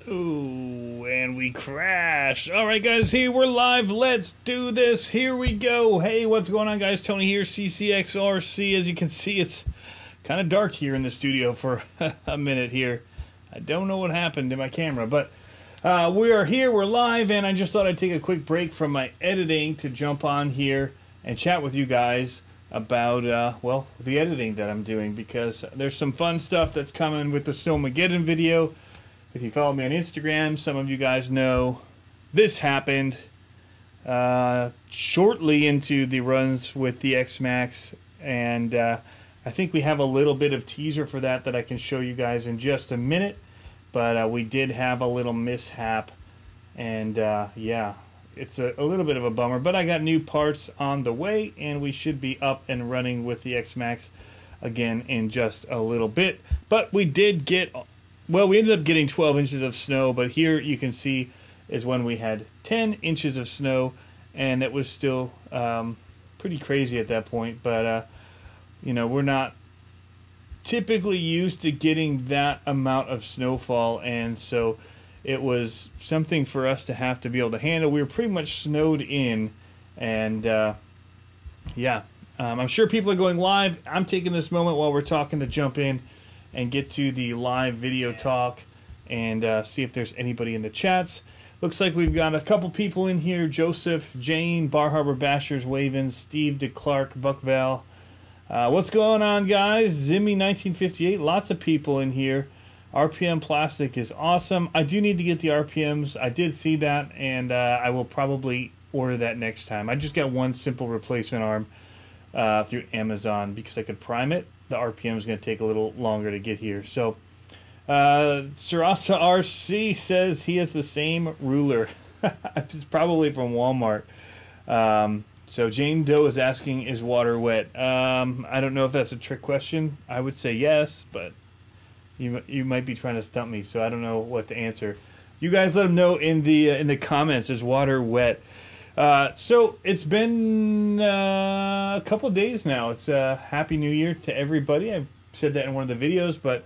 Ooh, and we crashed. All right, guys, here we're live. Let's do this. Here we go. Hey, what's going on, guys? Tony here, CCxRC. As you can see, it's kind of dark here in the studio for a minute here. I don't know what happened to my camera, but we are here. We're live, and I just thought I'd take a quick break from my editing to jump on here and chat with you guys about, well, the editing that I'm doing, because there's some fun stuff that's coming with the Snowmageddon video. If you follow me on Instagram, some of you guys know this happened shortly into the runs with the X-Max, and I think we have a little bit of teaser for that I can show you guys in just a minute. But we did have a little mishap, and yeah, it's a little bit of a bummer. But I got new parts on the way, and we should be up and running with the X-Max again in just a little bit. But we did get... well, we ended up getting 12 inches of snow, but here you can see is when we had 10 inches of snow, and it was still pretty crazy at that point. But, you know, we're not typically used to getting that amount of snowfall, and so it was something for us to have to be able to handle. We were pretty much snowed in, and, yeah, I'm sure people are going live. I'm taking this moment while we're talking to jump in and get to the live video talk and see if there's anybody in the chats. Looks like we've got a couple people in here. Joseph, Jane, Bar Harbor Bashers, Wavens, Steve DeClark, Buckval. What's going on, guys? Zimmy 1958. Lots of people in here. RPM Plastic is awesome. I do need to get the RPMs. I did see that, and I will probably order that next time. I just got one simple replacement arm through Amazon because I could prime it. The RPM is going to take a little longer to get here. So, CCxRC says he has the same ruler. It's probably from Walmart. So Jane Doe is asking, is water wet? I don't know if that's a trick question. I would say yes, but you might be trying to stump me, so I don't know what to answer. You guys let them know in the comments, is water wet? So it's been a couple of days now. It's Happy New Year to everybody. I said that in one of the videos, but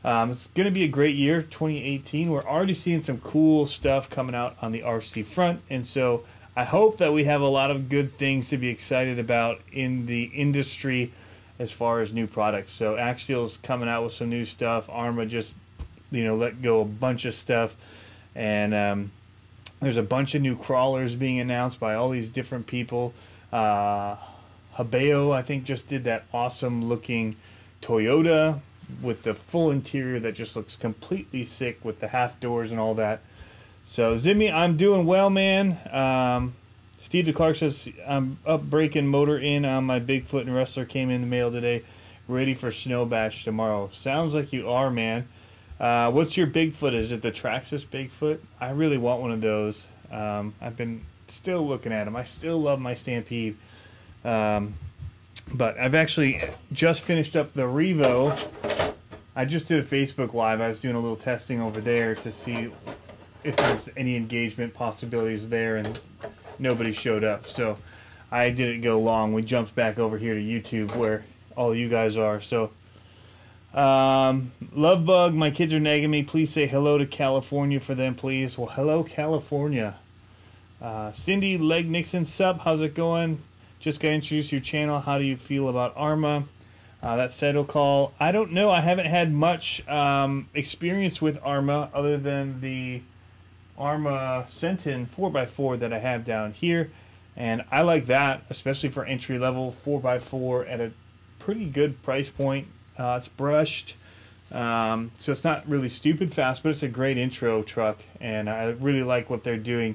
it's going to be a great year, 2018. We're already seeing some cool stuff coming out on the RC front, and so I hope that we have a lot of good things to be excited about in the industry as far as new products. So Axial's coming out with some new stuff. Arma just, you know, let go a bunch of stuff, and there's a bunch of new crawlers being announced by all these different people. Habeo, I think, just did that awesome looking Toyota with the full interior that just looks completely sick with the half doors and all that. So Zimmy, I'm doing well, man. Steve DeClark says, I'm up breaking motor in on my Bigfoot and Wrestler, came in the mail today, ready for Snow Bash tomorrow. Sounds like you are, man. What's your Bigfoot? Is it the Traxxas Bigfoot? I really want one of those. I've been still looking at them. I still love my Stampede. But I've actually just finished up the Revo. I just did a Facebook Live. I was doing a little testing over there to see if there's any engagement possibilities there, and nobody showed up. So I didn't go long. We jumped back over here to YouTube where all you guys are. So Lovebug, my kids are nagging me. Please say hello to California for them, please. Well, hello, California. Cindy Leg Nixon, sup? How's it going? Just got introduced to your channel. How do you feel about Arma? That Settle Call. I don't know. I haven't had much experience with Arma other than the Arma Sentin 4x4 that I have down here. And I like that, especially for entry-level 4x4 at a pretty good price point. It's brushed, so it's not really stupid fast, but it's a great intro truck, and I really like what they're doing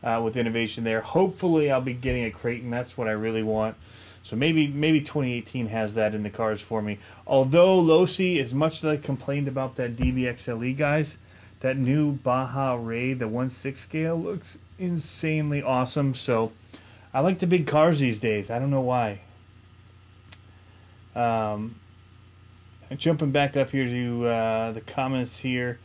with innovation there. Hopefully I'll be getting a Creighton. That's what I really want. So maybe 2018 has that in the cards for me. Although Losi, as much as I complained about that DBXL-E, guys, that new Baja Ray, the 1/6 scale, looks insanely awesome. So I like the big cars these days. I don't know why. Jumping back up here to the comments here.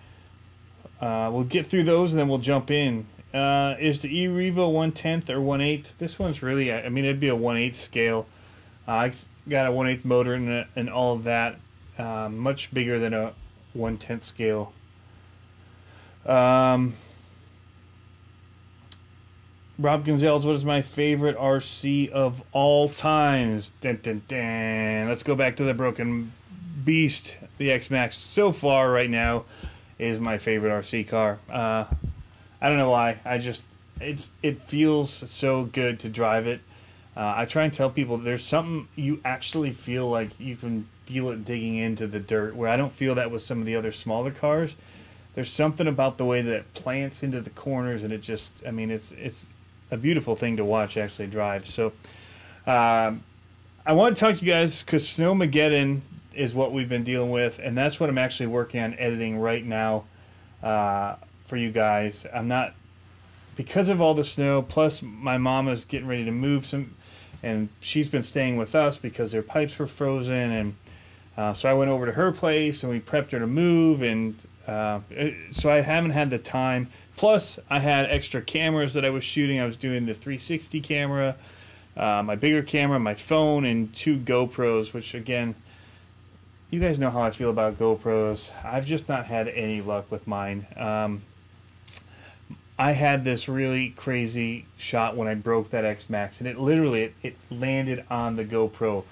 We'll get through those and then we'll jump in. Is the E-Revo 1/10 or 1/8? This one's really, I mean, it'd be a 1/8 scale. I got a 1/8 motor and all of that. Much bigger than a 1/10 scale. Rob Gonzalez, what is my favorite RC of all times? Dun, dun, dun. Let's go back to the Broken Beast. The X-Max so far right now is my favorite RC car. I don't know why. It feels so good to drive it. I try and tell people there's something you actually feel like you can feel it digging into the dirt, where I don't feel that with some of the other smaller cars. There's something about the way that it plants into the corners, and it just, I mean, it's a beautiful thing to watch actually drive. So I want to talk to you guys because Snowmageddon is what we've been dealing with, and that's what I'm actually working on editing right now for you guys. I'm not, because of all the snow, plus my mom is getting ready to move some, and she's been staying with us because their pipes were frozen, and so I went over to her place and we prepped her to move, and so I haven't had the time. Plus, I had extra cameras that I was shooting. I was doing the 360 camera, my bigger camera, my phone, and 2 GoPros, which, again, you guys know how I feel about GoPros. I've just not had any luck with mine. I had this really crazy shot when I broke that X-Max, and it literally, it landed on the GoPro,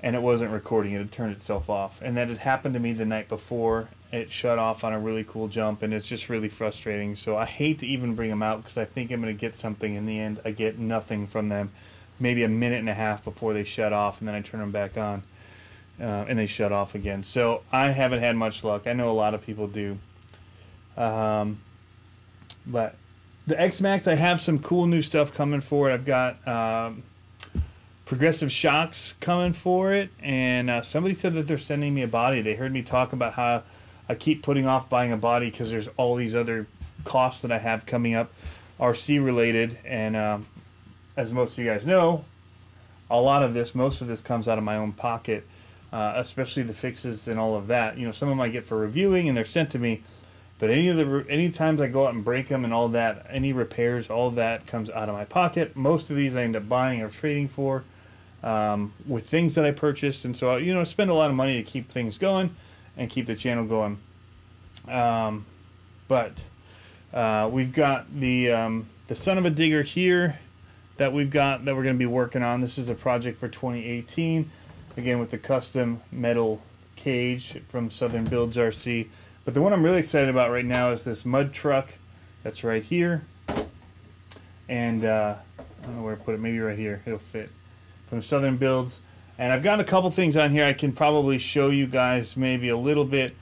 and it wasn't recording. It had turned itself off. And that had happened to me the night before. It shut off on a really cool jump, and it's just really frustrating. So I hate to even bring them out because I think I'm going to get something. In the end, I get nothing from them. Maybe a minute and a half before they shut off, and then I turn them back on, and they shut off again. So I haven't had much luck. I know a lot of people do. But the X-Max, I have some cool new stuff coming for it. I've got progressive shocks coming for it, and somebody said that they're sending me a body. They heard me talk about how I keep putting off buying a body because there's all these other costs that I have coming up, RC related, and as most of you guys know, most of this comes out of my own pocket, especially the fixes and all of that. You know, some of them I get for reviewing and they're sent to me, but any times I go out and break them and all that, any repairs, all that comes out of my pocket. Most of these I end up buying or trading for with things that I purchased, and so I spend a lot of money to keep things going and keep the channel going. But we've got the son of a digger here that we're going to be working on. This is a project for 2018, again with the custom metal cage from Southern Builds RC. But the one I'm really excited about right now is this mud truck that's right here. And I don't know where to put it, maybe right here, it'll fit, from Southern Builds. And I've got a couple things on here I can probably show you guys maybe a little bit.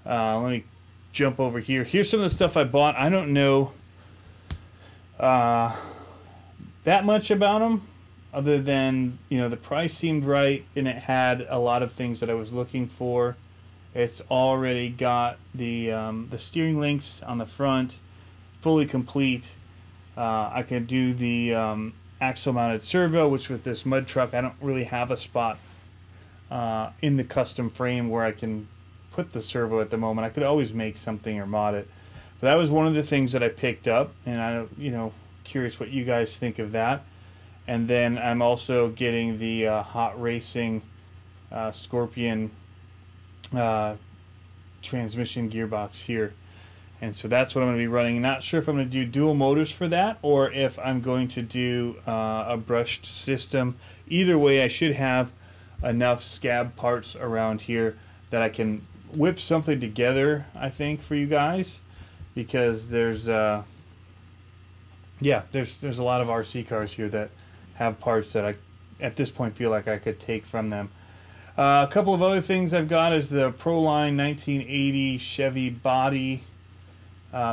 Let me jump over here. Here's some of the stuff I bought. I don't know that much about them, other than, the price seemed right, and it had a lot of things that I was looking for. It's already got the steering links on the front, fully complete. I can do the axle mounted servo, which with this mud truck I don't really have a spot in the custom frame where I can put the servo at the moment. I could always make something or mod it, but that was one of the things that I picked up, and I curious what you guys think of that. And then I'm also getting the hot racing Scorpion transmission gearbox here, and so that's what I'm going to be running. Not sure if I'm going to do dual motors for that or if I'm going to do a brushed system. Either way, I should have enough scab parts around here that I can whip something together, I think, for you guys, because there's a lot of RC cars here that have parts that I at this point feel like I could take from them. A couple of other things I've got is the Proline 1980 Chevy body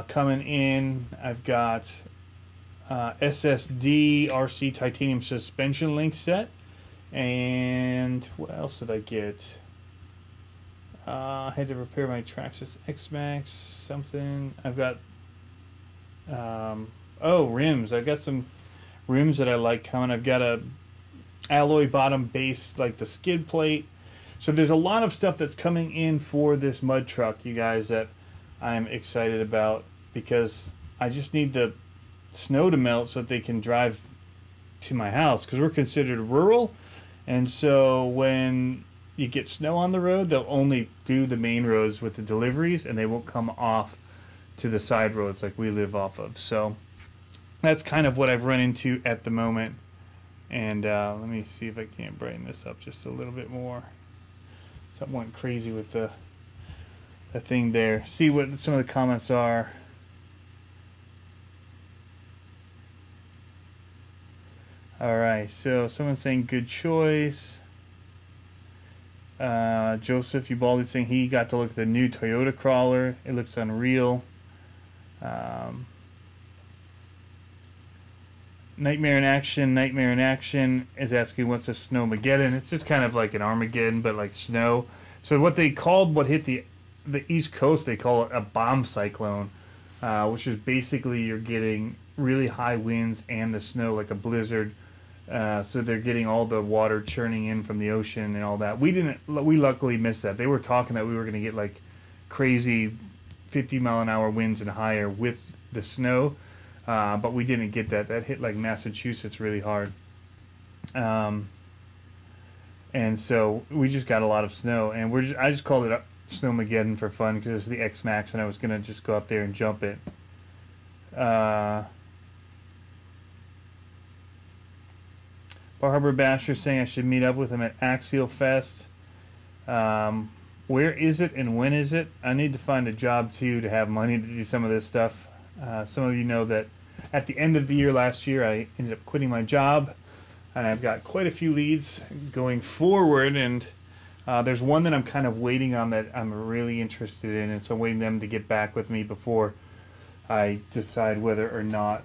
coming in. I've got SSD RC titanium suspension link set. And what else did I get? I had to repair my Traxxas X-Max something. I've got rims. I've got some rims that I like coming. I've got a alloy bottom base, like the skid plate. So there's a lot of stuff that's coming in for this mud truck, you guys, that I'm excited about, because I just need the snow to melt so that they can drive to my house, because we're considered rural, and so when you get snow on the road, they'll only do the main roads with the deliveries, and they won't come off to the side roads like we live off of. So that's kind of what I've run into at the moment. And let me see if I can't brighten this up just a little bit more. Something went crazy with the thing there. See what some of the comments are. Alright, so someone's saying good choice. Joseph Ubaldi's saying he got to look at the new Toyota crawler. It looks unreal. Nightmare in Action is asking what's a Snowmageddon. It's just kind of like an Armageddon, but like snow. So what they called what hit the East Coast, they call it a bomb cyclone, which is basically you're getting really high winds and the snow like a blizzard. So they're getting all the water churning in from the ocean and all that. We luckily missed that. They were talking that we were going to get like crazy 50-mile-an-hour winds and higher with the snow, but we didn't get that. That hit like Massachusetts really hard. And so we just got a lot of snow, and I just called it Snowmageddon for fun because it's the X-Max, and I was going to just go out there and jump it. Bar Harbor Basher saying I should meet up with him at Axial Fest. Where is it and when is it? I need to find a job too to have money to do some of this stuff. Some of you know that at the end of the year last year I ended up quitting my job, and I've got quite a few leads going forward, and there's one that I'm kind of waiting on that I'm really interested in, and so I'm waiting them to get back with me before I decide whether or not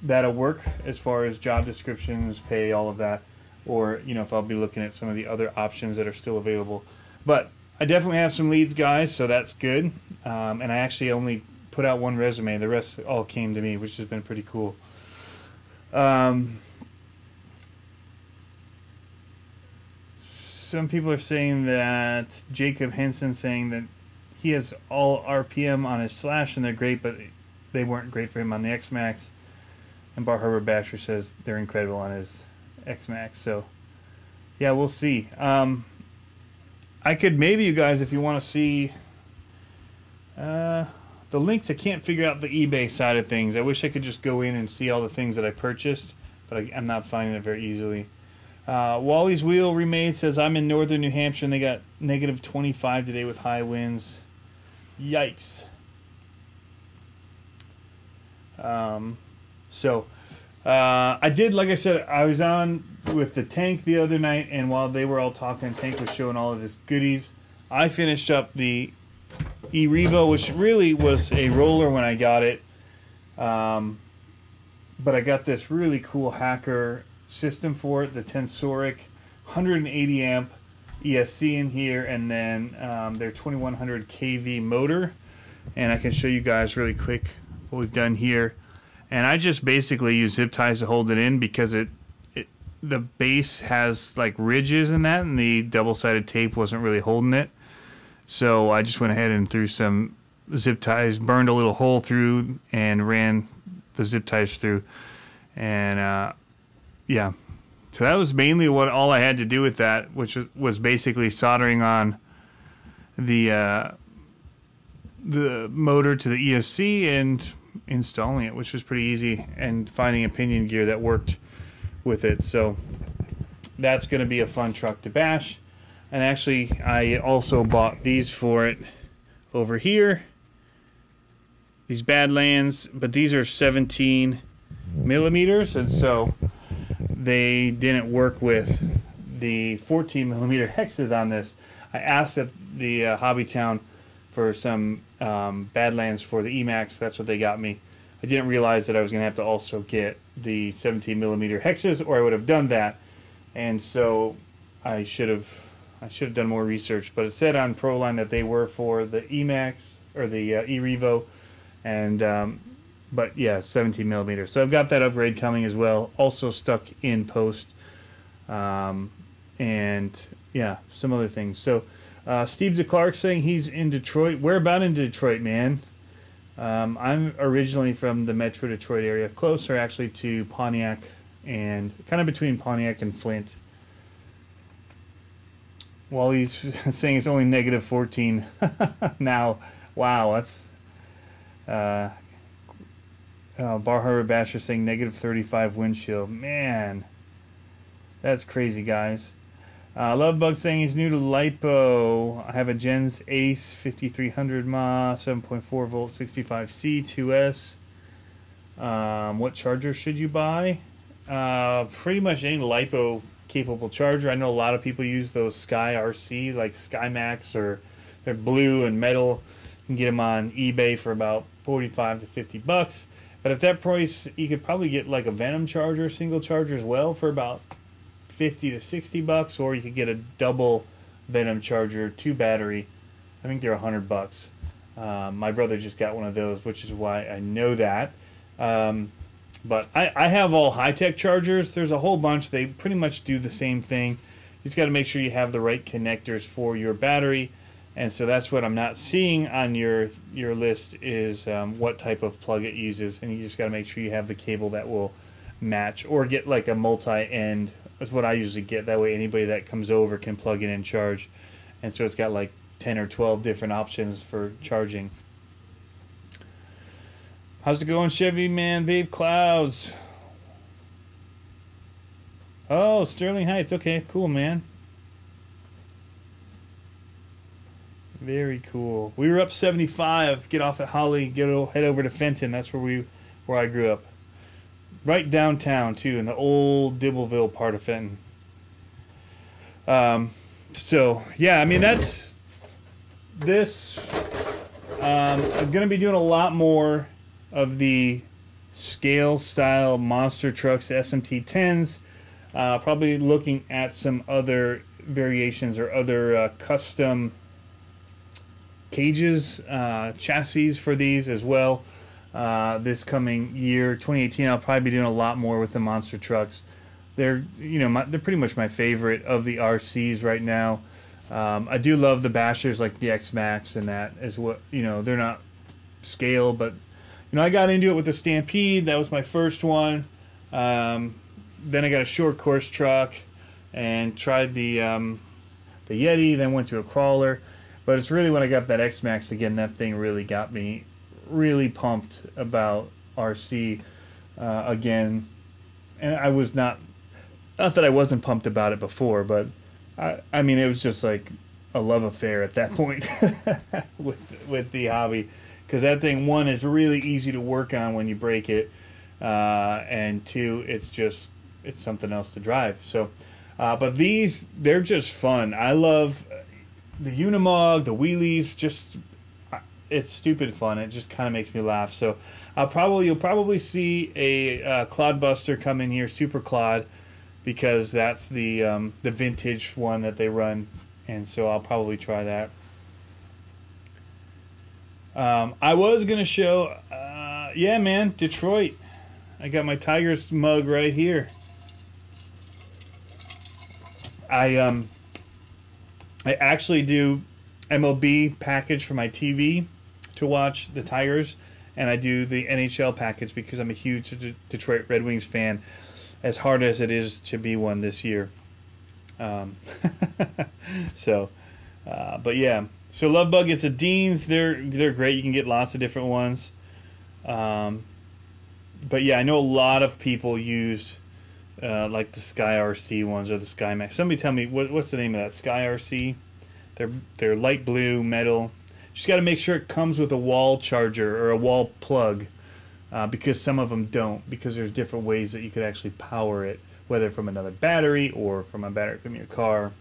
that'll work as far as job descriptions, pay, all of that, or if I'll be looking at some of the other options that are still available. But I definitely have some leads, guys, so that's good. And I actually only put out one resume. The rest all came to me, which has been pretty cool. Some people are saying that Jacob Henson saying that he has all RPM on his Slash and they're great, but they weren't great for him on the X-Max. And Bar Harbor Basher says they're incredible on his X-Max. So, yeah, we'll see. I could maybe, you guys, if you want to see the links, I can't figure out the eBay side of things. I wish I could just go in and see all the things that I purchased, but I'm not finding it very easily. Wally's Wheel Remade says, I'm in northern New Hampshire and they got negative 25 today with high winds. Yikes. I did, like I said, I was on with the Tank the other night, and while they were all talking, Tank was showing all of his goodies. I finished up the E-Revo, which really was a roller when I got it. But I got this really cool hacker system for it, the Tensoric 180 amp ESC in here, and then their 2100 kV motor. And I can show you guys really quick what we've done here. And I just basically use zip ties to hold it in because the base has like ridges in that, and the double-sided tape wasn't really holding it. So I just went ahead and threw some zip ties, burned a little hole through, and ran the zip ties through. And yeah, so that was mainly all I had to do with that, which was basically soldering on the motor to the ESC and installing it, which was pretty easy, and finding a pinion gear that worked with it. So that's going to be a fun truck to bash. And actually, I also bought these for it over here, these Badlands, but these are 17 millimeters, and so they didn't work with the 14 millimeter hexes on this. I asked at the Hobbytown for some Badlands for the Emax. That's what they got me. I didn't realize that I was going to have to also get the 17 millimeter hexes, or I would have done that. And so I should have done more research. But it said on Proline that they were for the Emax or the E-Revo, and but yeah, 17 millimeters. So I've got that upgrade coming as well. Also stuck in post, and yeah, some other things. So. Steve DeClark saying he's in Detroit. Where about in Detroit, man? I'm originally from the Metro Detroit area, closer actually to Pontiac, and kind of between Pontiac and Flint. While he's saying it's only negative 14 now. Wow, that's Bar Harbor Basher saying -35 wind chill. Man, that's crazy, guys. Lovebug saying he's new to LiPo. I have a Gens Ace 5300 mAh, 7.4 volt, 65C, 2S. What charger should you buy? Pretty much any LiPo capable charger. I know a lot of people use those CCxRC, like SkyMax, or they're blue and metal. You can get them on eBay for about 45 to 50 bucks. But at that price, you could probably get like a Venom charger, single charger as well, for about 50 to 60 bucks, or you could get a double Venom charger, 2 battery. I think they're 100 bucks. My brother just got one of those, which is why I know that. But I have all high-tech chargers. There's a whole bunch. They pretty much do the same thing. You just got to make sure you have the right connectors for your battery. And so that's what I'm not seeing on your list is what type of plug it uses. And you just got to make sure you have the cable that will match, or get like a multi-end. That's what I usually get. That way anybody that comes over can plug in and charge. And so it's got like 10 or 12 different options for charging. How's it going, Chevy Man? Vape Clouds. Oh, Sterling Heights. Okay, cool, man. Very cool. We were up 75. Get off at Holly. Head over to Fenton. That's where I grew up. Right downtown too, in the old Dibbleville part of Fenton. So yeah, I mean that's this. I'm gonna be doing a lot more of the scale style monster trucks, SMT10s. Probably looking at some other variations or other custom cages, chassis for these as well. This coming year, 2018, I'll probably be doing a lot more with the monster trucks. They're, they're pretty much my favorite of the RCs right now. I do love the bashers like the X-Max and that as what, they're not scale, but I got into it with the Stampede. That was my first one. Then I got a short course truck and tried the Yeti, then went to a crawler. But it's really when I got that X-Max again, that thing really got me really pumped about RC again. And I was not that I wasn't pumped about it before, but I mean, it was just like a love affair at that point with the hobby. Because that thing, one, is really easy to work on when you break it. And two, it's something else to drive. So, but these, they're just fun. I love the Unimog, the wheelies, it's stupid fun. It just kind of makes me laugh. So you'll probably see a Clodbuster come in here, Super Clod, because that's the vintage one that they run, and so I'll probably try that. I was gonna show, yeah, man, Detroit. I got my Tigers mug right here. I actually do MLB package for my TV to watch the Tigers, and I do the NHL package because I'm a huge Detroit Red Wings fan, as hard as it is to be one this year. So, but yeah. So Lovebug, it's a Dean's. They're great. You can get lots of different ones. But yeah, I know a lot of people use like the SkyRC ones or the SkyMax. Somebody tell me what's the name of that SkyRC? They're light blue metal. Just got to make sure it comes with a wall charger or a wall plug, because some of them don't, because there's different ways that you could actually power it, whether from another battery or from a battery from your car.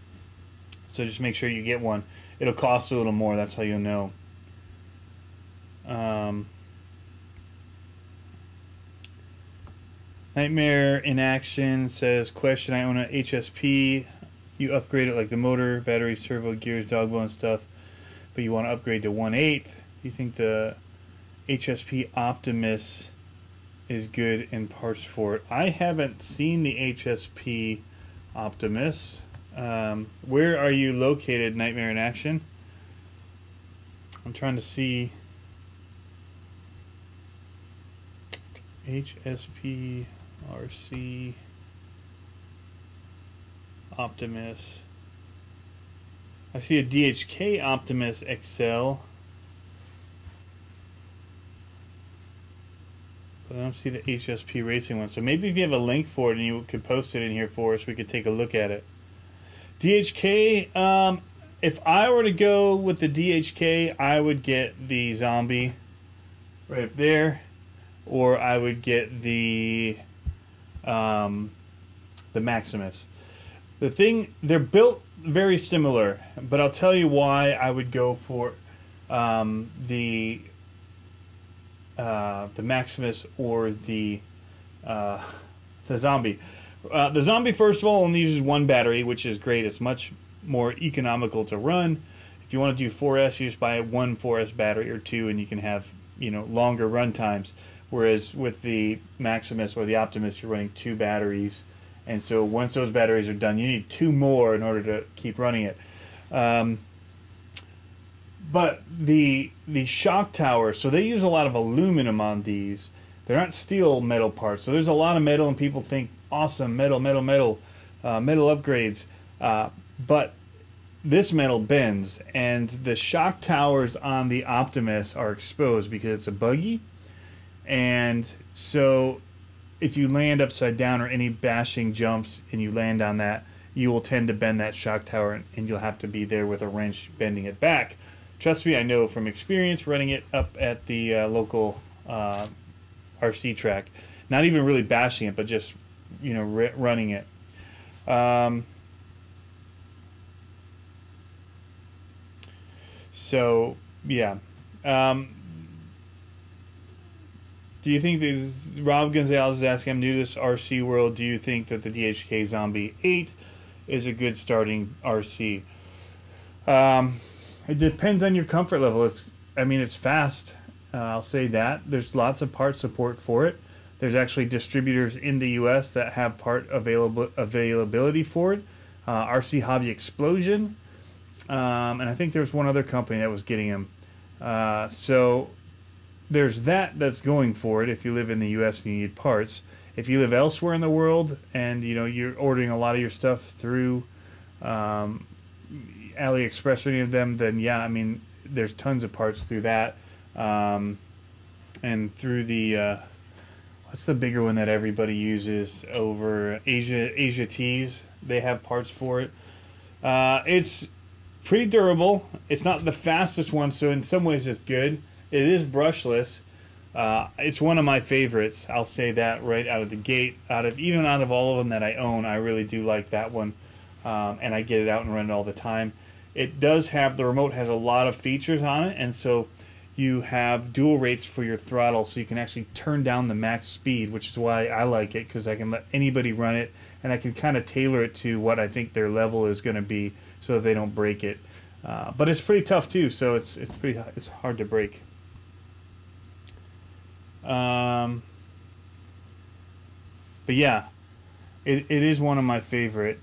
So just make sure you get one. It'll cost a little more. That's how you'll know. Nightmare in Action says, question, I own an HSP. You upgrade it like the motor, battery, servo, gears, dogbo stuff, but you want to upgrade to 1/8. Do you think the HSP Optimus is good in parts for it? I haven't seen the HSP Optimus. Where are you located, Nightmare in Action? I'm trying to see. HSP RC Optimus. I see a DHK Optimus XL. But I don't see the HSP Racing one. So maybe if you have a link for it and you could post it in here for us, we could take a look at it. DHK, if I were to go with the DHK, I would get the Zombie right up there, or I would get the Maximus. The thing, they're built very similar, but I'll tell you why I would go for the Maximus or the Zombie. The Zombie, first of all, only uses one battery, which is great. It's much more economical to run. If you want to do 4S, you just buy one 4S battery or two, and you can have, you know, longer run times. Whereas with the Maximus or the Optimus, you're running two batteries, and so once those batteries are done, you need two more in order to keep running it. But the shock tower, so they use a lot of aluminum on these. They're not steel metal parts, so there's a lot of metal, and people think, awesome, metal upgrades. But this metal bends, and the shock towers on the Optimus are exposed because it's a buggy. And so if you land upside down or any bashing jumps and you land on that, you will tend to bend that shock tower, and you'll have to be there with a wrench bending it back. Trust me, I know from experience running it up at the local RC track. Not even really bashing it, but just, you know, running it. So, yeah. Do you think that, Rob Gonzalez is asking, I'm new to this RC world, do you think that the DHK Zombie 8 is a good starting RC? It depends on your comfort level. I mean, it's fast. I'll say that. There's lots of part support for it. There's actually distributors in the U.S. that have part availability for it. RC Hobby Explosion. And I think there's one other company that was getting them. So there's that's going for it if you live in the U.S. and you need parts. If you live elsewhere in the world and, you know, you're ordering a lot of your stuff through AliExpress or any of them, then yeah, I mean, there's tons of parts through that. And through the what's the bigger one that everybody uses over Asia Tees? They have parts for it. It's pretty durable. It's not the fastest one, so in some ways it's good. It is brushless. It's one of my favorites. I'll say that right out of the gate. Even out of all of them that I own, I really do like that one, and I get it out and run it all the time. It does have, the remote has a lot of features on it, and so you have dual rates for your throttle, so you can actually turn down the max speed, which is why I like it, because I can let anybody run it, and I can kind of tailor it to what I think their level is going to be, so that they don't break it. But it's pretty tough too, so it's hard to break. But yeah, it is one of my favorite.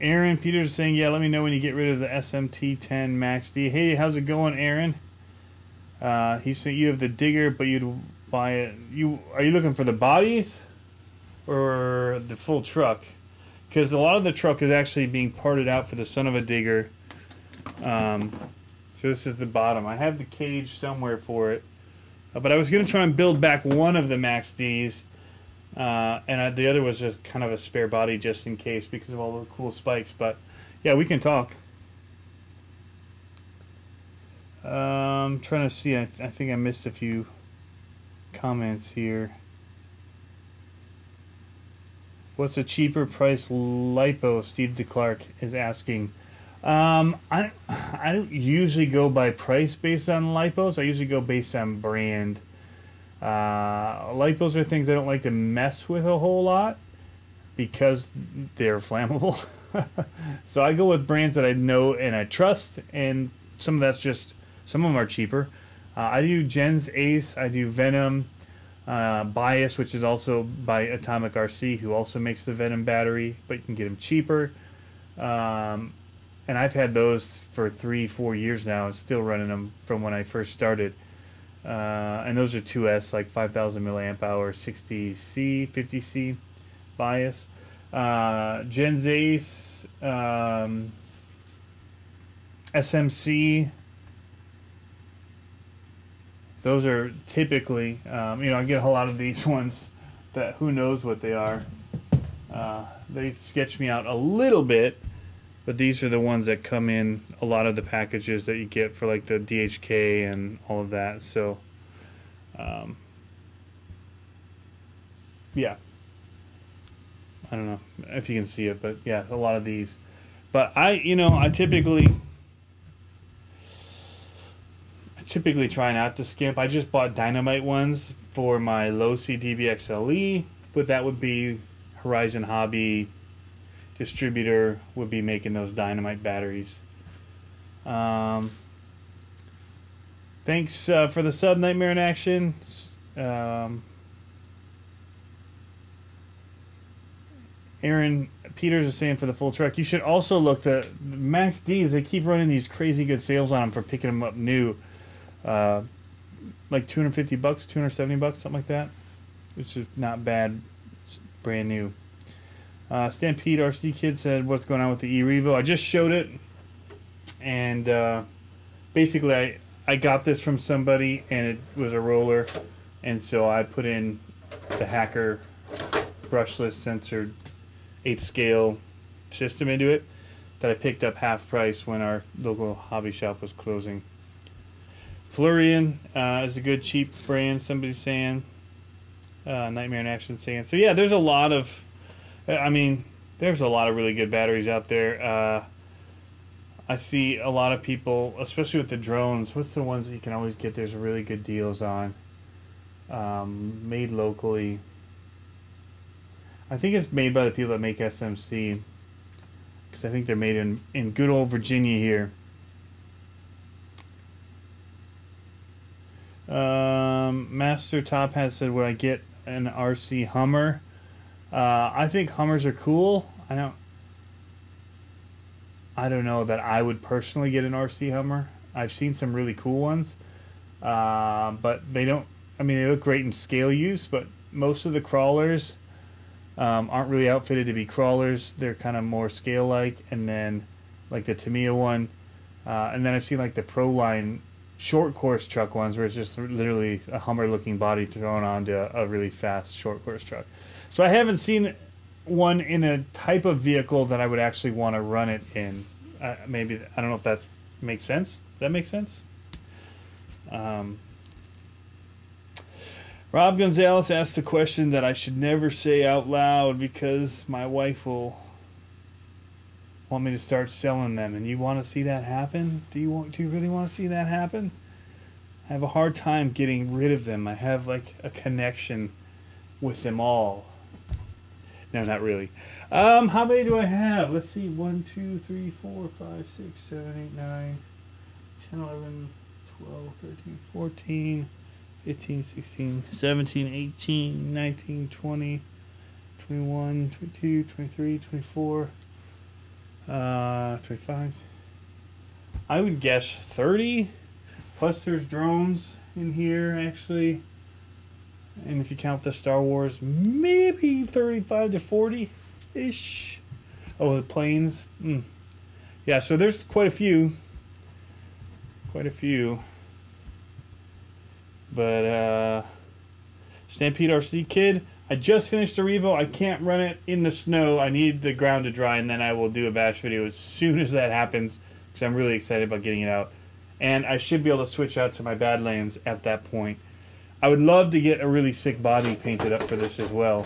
Aaron Peters is saying, yeah, let me know when you get rid of the SMT10 Max D. Hey, how's it going, Aaron? He said you have the digger, but you'd buy it. Are you looking for the bodies or the full truck? Because a lot of the truck is actually being parted out for the son of a digger. So this is the bottom. I have the cage somewhere for it, but I was going to try and build back one of the Max Ds, and the other was just kind of a spare body just in case because of all the cool spikes. But yeah, we can talk. I'm trying to see. I think I missed a few comments here. What's a cheaper price lipo? Steve DeClark is asking. I don't usually go by price based on lipos. I usually go based on brand. Lipos are things I don't like to mess with a whole lot because they're flammable. So I go with brands that I know and I trust, and some of them are cheaper. I do Jen's Ace, I do Venom, Bias, which is also by Atomic RC, who also makes the Venom battery, but you can get them cheaper. And I've had those for 3-4 years now and still running them from when I first started. And those are 2S, like 5,000 milliamp hour, 60C, 50C bias. Gen Ace, SMC. Those are typically, I get a lot of these ones that who knows what they are. They sketch me out a little bit, but these are the ones that come in a lot of the packages that you get for like the DHK and all of that. So, yeah. I don't know if you can see it, but yeah, a lot of these. But I typically try not to skip. I just bought dynamite ones for my Losi DBXL-E, but that would be Horizon Hobby distributor would be making those dynamite batteries. Thanks for the sub, Nightmare in Action. Aaron Peters is saying for the full truck, you should also look the Max D's. They keep running these crazy good sales on them for picking them up new. Like $250, $270, something like that. Which is not bad. It's brand new. Stampede RC Kid said, what's going on with the E-Revo? I just showed it. And basically I got this from somebody and it was a roller. And so I put in the Hacker brushless censored 8th scale system into it that I picked up half price when our local hobby shop was closing. Florian is a good cheap brand, somebody's saying. Nightmare in Action saying. So yeah, there's a lot of, there's a lot of really good batteries out there. I see a lot of people, especially with the drones. What's the ones that you can always get? There's really good deals on. Made locally. I think it's made by the people that make SMC. Because I think they're made in good old Virginia here. Master Top Hat said, would I get an RC Hummer? I think Hummers are cool. I don't know that I would personally get an RC Hummer. I've seen some really cool ones. But they don't, they look great in scale use, but most of the crawlers aren't really outfitted to be crawlers. They're kind of more scale-like, and then like the Tamiya one, and then I've seen like the Pro Line short course truck ones where it's just literally a Hummer-looking body thrown onto a really fast short course truck. So I haven't seen one in a type of vehicle that I would actually want to run it in. Maybe, I don't know if that makes sense. Does that make sense? Rob Gonzalez asked a question that I should never say out loud because my wife will want me to start selling them. And you want to see that happen? Do you really want to see that happen? I have a hard time getting rid of them. I have like a connection with them all. No, not really. How many do I have? Let's see. 1, 2, 3, 4, 5, 6, 7, 8, 9, 10, 11, 12, 13, 14, 15, 16, 17, 18, 19, 20, 21, 22, 23, 24, 25. I would guess 30. Plus there's drones in here, actually. And if you count the Star Wars, maybe 35 to 40-ish. Oh, the planes. Yeah, so there's quite a few. Quite a few. But, Stampede RC Kid, I just finished the Revo. I can't run it in the snow. I need the ground to dry, and then I will do a bash video as soon as that happens, because I'm really excited about getting it out. And I should be able to switch out to my Badlands at that point. I would love to get a really sick body painted up for this as well.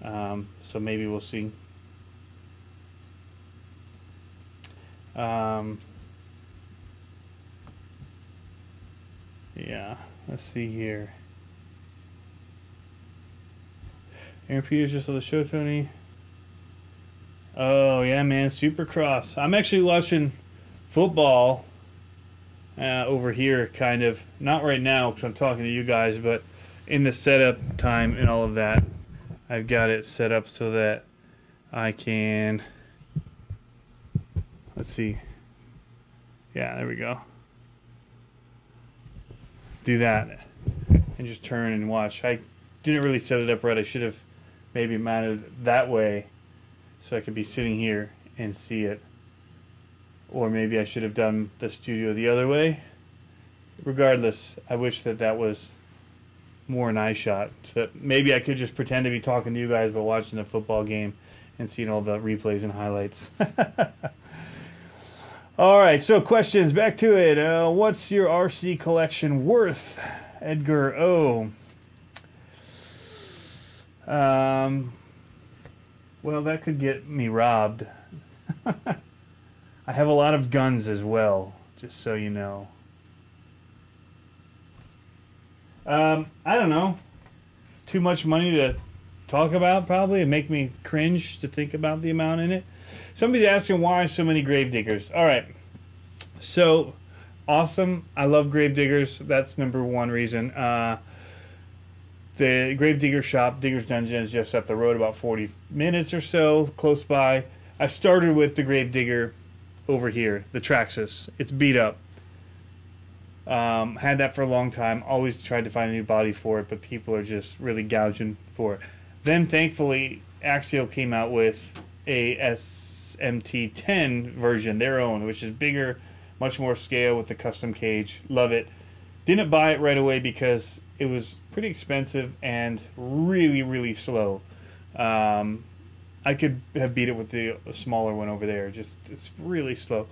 So maybe we'll see. Yeah, let's see here. Aaron Peters just saw the show, Tony. Oh, yeah, man, Supercross. I'm actually watching football over here, kind of. Not right now, because I'm talking to you guys, but in the setup time and all of that, I've got it set up so that I can... Let's see. Yeah, there we go. Do that and just turn and watch. I didn't really set it up right. I should have maybe mounted that way so I could be sitting here and see it. Or maybe I should have done the studio the other way. Regardless, I wish that that was more an eye shot, so that maybe I could just pretend to be talking to you guys while watching the football game and seeing all the replays and highlights. All right, so questions, back to it. What's your RC collection worth? Edgar O. Well, that could get me robbed. I have a lot of guns as well, just so you know. I don't know. Too much money to talk about, probably, and make me cringe to think about the amount in it. Somebody's asking why so many Gravediggers. All right. So, awesome. I love Gravediggers. That's number one reason. The Gravedigger shop, Digger's Dungeon, is just up the road, about 40 minutes or so, close by. I started with the Gravedigger over here, the Traxxas. It's beat up. Had that for a long time. Always tried to find a new body for it, but people are just really gouging for it. Then, thankfully, Axial came out with a SMT-10 version, their own, which is bigger, much more scale with the custom cage. Love it. Didn't buy it right away because it was pretty expensive and really, really slow. I could have beat it with the smaller one over there. It's really slow.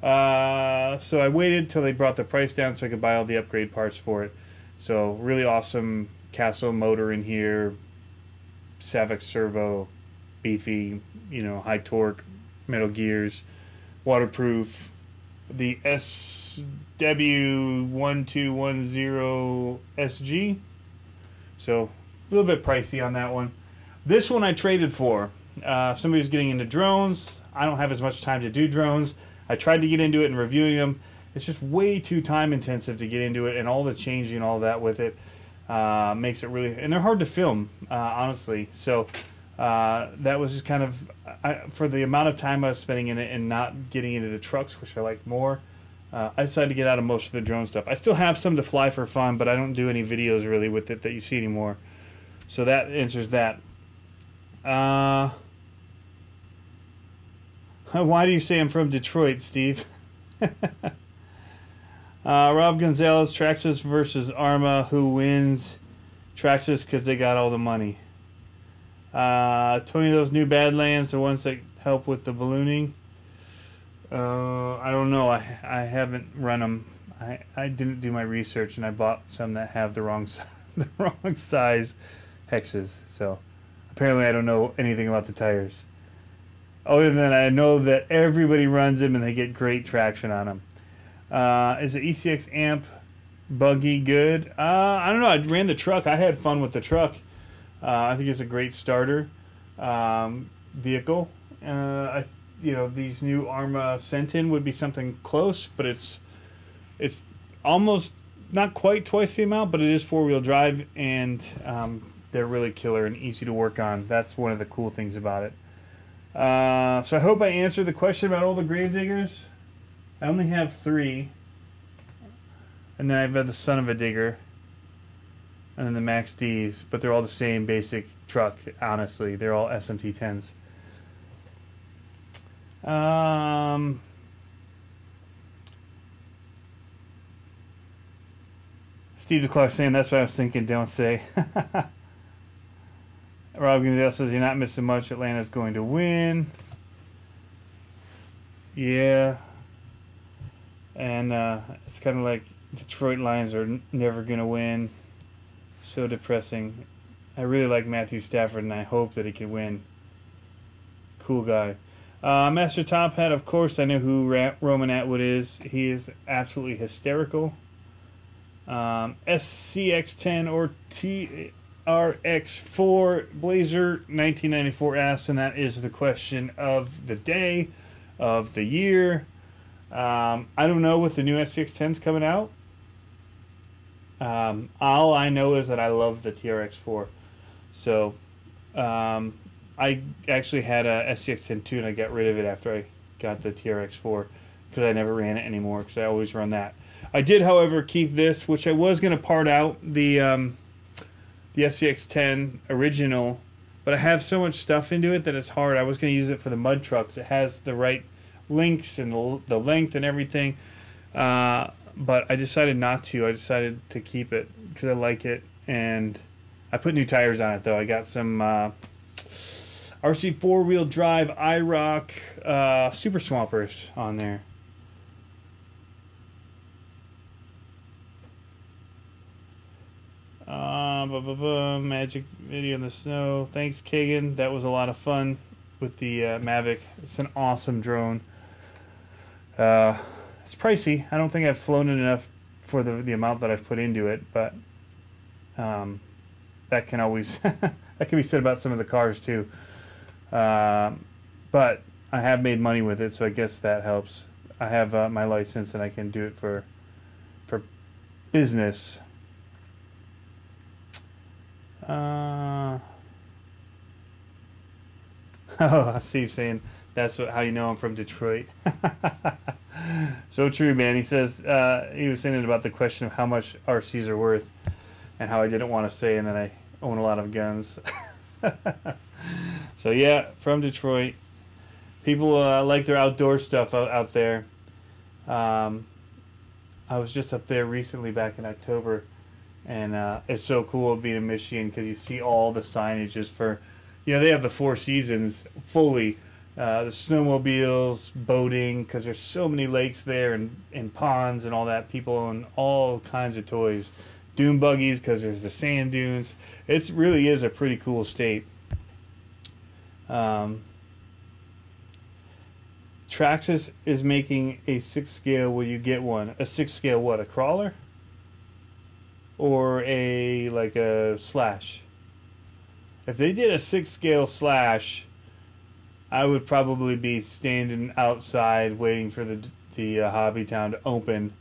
So I waited till they brought the price down so I could buy all the upgrade parts for it. So really awesome Castle motor in here, Savox servo, beefy, you know, high torque, metal gears, waterproof. The SW1210SG. So a little bit pricey on that one. This one I traded for. Somebody's getting into drones. I don't have as much time to do drones. I tried to get into it and reviewing them. It's just way too time intensive to get into it, and all the changing and all that with it makes it really, and they're hard to film, honestly. So that was just kind of, for the amount of time I was spending in it and not getting into the trucks, which I liked more, I decided to get out of most of the drone stuff. I still have some to fly for fun, but I don't do any videos really with it that you see anymore. So that answers that. Why do you say I'm from Detroit, Steve? Rob Gonzalez, Traxxas versus Arma. Who wins? Traxxas, because they got all the money. Tony, those new Badlands, the ones that help with the ballooning. I don't know. I haven't run them. I didn't do my research, and I bought some that have the wrong size hexes. So apparently I don't know anything about the tires. Other than I know that everybody runs them and they get great traction on them. Is the ECX amp buggy good? I don't know. I ran the truck. I had fun with the truck. I think it's a great starter vehicle. You know, these new Arma Sentin would be something close, but it's almost not quite twice the amount, but it is four-wheel drive, and they're really killer and easy to work on. That's one of the cool things about it. So I hope I answered the question about all the Gravediggers. I only have 3. And then I've got the Son of a Digger. And then the Max Ds. But they're all the same basic truck, honestly. They're all SMT-10s. Steve DeClark saying, that's what I was thinking, don't say. Rob Gonzalez says, you're not missing much. Atlanta's going to win. Yeah. And it's kind of like Detroit Lions are never going to win. So depressing. I really like Matthew Stafford, and I hope that he can win. Cool guy. Master Top Hat, of course, I know who Roman Atwood is. He is absolutely hysterical. SCX10 or TRX4 Blazer 1994 asks, and that is the question of the day, of the year. I don't know with the new SCX10s coming out. All I know is that I love the TRX4. So I actually had a SCX10 too, and I got rid of it after I got the TRX4 because I never ran it anymore because I always run that. I did, however, keep this, which I was going to part out the SCX10 original, but I have so much stuff into it that it's hard. I was going to use it for the mud trucks. It has the right links and the length and everything, but I decided not to. I decided to keep it because I like it, and I put new tires on it though. I got some RC 4-wheel drive IROC Super Swampers on there. Magic video in the snow. Thanks, Kagan. That was a lot of fun with the Mavic. It's an awesome drone. It's pricey. I don't think I've flown it enough for the amount that I've put into it, but that can always that can be said about some of the cars too. But I have made money with it, so I guess that helps. I have my license and I can do it for business. Oh, I see you saying that's how you know I'm from Detroit. So true, man. He says he was saying about the question of how much RCs are worth and how I didn't want to say, and that I own a lot of guns. So yeah, from Detroit. People like their outdoor stuff out there. I was just up there recently back in October, and it's so cool being in Michigan because you see all the signages for, you know, they have the 4 seasons fully. The snowmobiles, boating, because there's so many lakes there and ponds and all that. People own all kinds of toys. Dune buggies, because there's the sand dunes. It really is a pretty cool state. Traxxas is making a 6 scale. Will you get one? A 6 scale what? A crawler? Or like a slash? If they did a 6 scale slash, I would probably be standing outside waiting for the Hobby Town to open,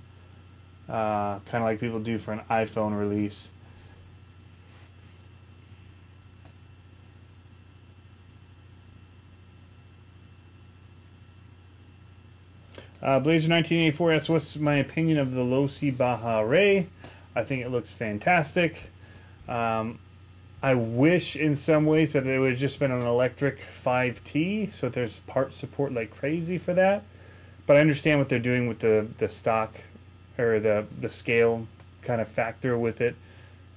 kind of like people do for an iPhone release. Blazer 1984 asks, what's my opinion of the Losi Baja Ray? I think it looks fantastic. I wish in some ways that it would have just been an electric 5T, so there's part support like crazy for that. But I understand what they're doing with the stock or the scale kind of factor with it.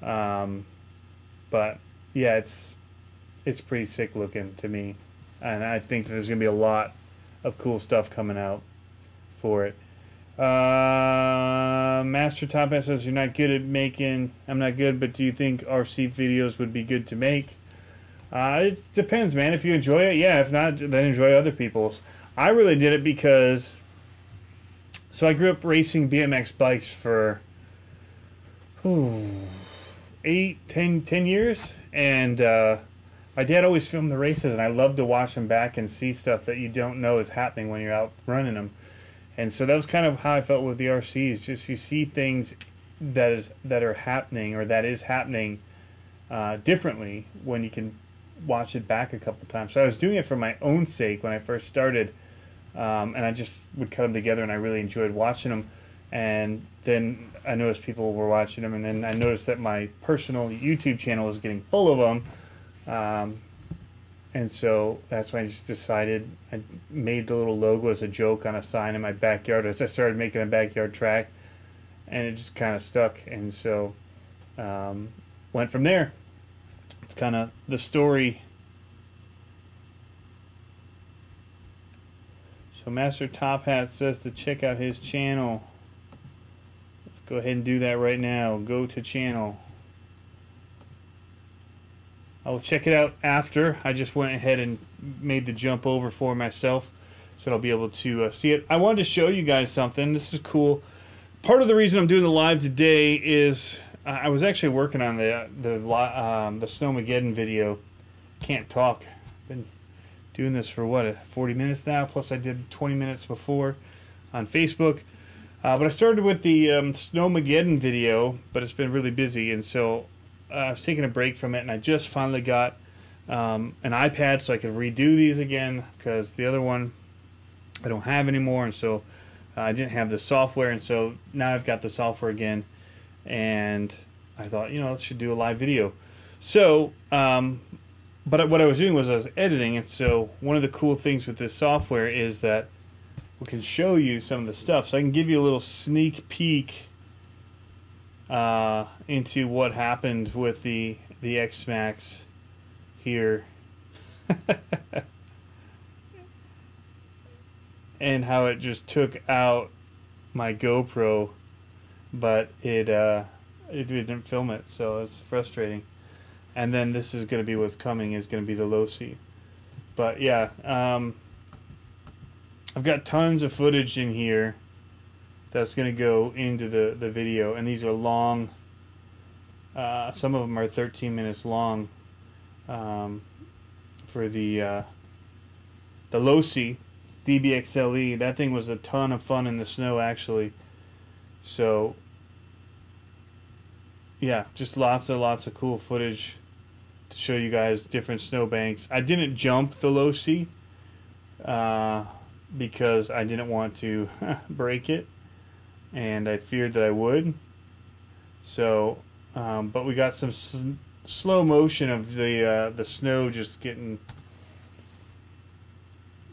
But yeah, it's pretty sick looking to me, and I think that there's gonna be a lot of cool stuff coming out for it. Master Top Hat says, you're not good at making. I'm not good, but do you think RC videos would be good to make? It depends, man. If you enjoy it, yeah. If not, then enjoy other people's. I really did it because, so I grew up racing BMX bikes for 10 years, and my dad always filmed the races, and I love to watch them back and see stuff that you don't know is happening when you're out running them. And so that was kind of how I felt with the RCs. Just you see things that are happening, or that is happening differently when you can watch it back a couple times. So I was doing it for my own sake when I first started, and I just would cut them together, and I really enjoyed watching them. And then I noticed people were watching them, and then I noticed that my personal YouTube channel was getting full of them. And so that's when I just decided, I made the little logo as a joke on a sign in my backyard as I started making a backyard track, and it just kind of stuck. And so went from there. It's kind of the story. So Master Top Hat says to check out his channel. Let's go ahead and do that right now. Go to channel. I'll check it out after. I just went ahead and made the jump over for myself, so I'll be able to see it. I wanted to show you guys something. This is cool. Part of the reason I'm doing the live today is I was actually working on the Snowmageddon video. Can't talk. Been doing this for what, 40 minutes now. Plus I did 20 minutes before on Facebook. But I started with the Snowmageddon video, but it's been really busy, and so I was taking a break from it, and I just finally got an iPad so I could redo these again, because the other one I don't have anymore, and so I didn't have the software, and so now I've got the software again, and I thought, you know, I should do a live video. So But what I was doing was I was editing, and so one of the cool things with this software is that we can show you some of the stuff. So I can give you a little sneak peek into what happened with the X-Max here. And how it just took out my GoPro, but it didn't film it, so it's frustrating. And then this is going to be what's coming, is going to be the Losi. But yeah, I've got tons of footage in here that's going to go into the video, and these are long. Some of them are 13 minutes long. For the Losi DBXL-E, that thing was a ton of fun in the snow, actually. So yeah, just lots of cool footage to show you guys different snowbanks. I didn't jump the Losi because I didn't want to break it, and I feared that I would. So, but we got some slow motion of the snow just getting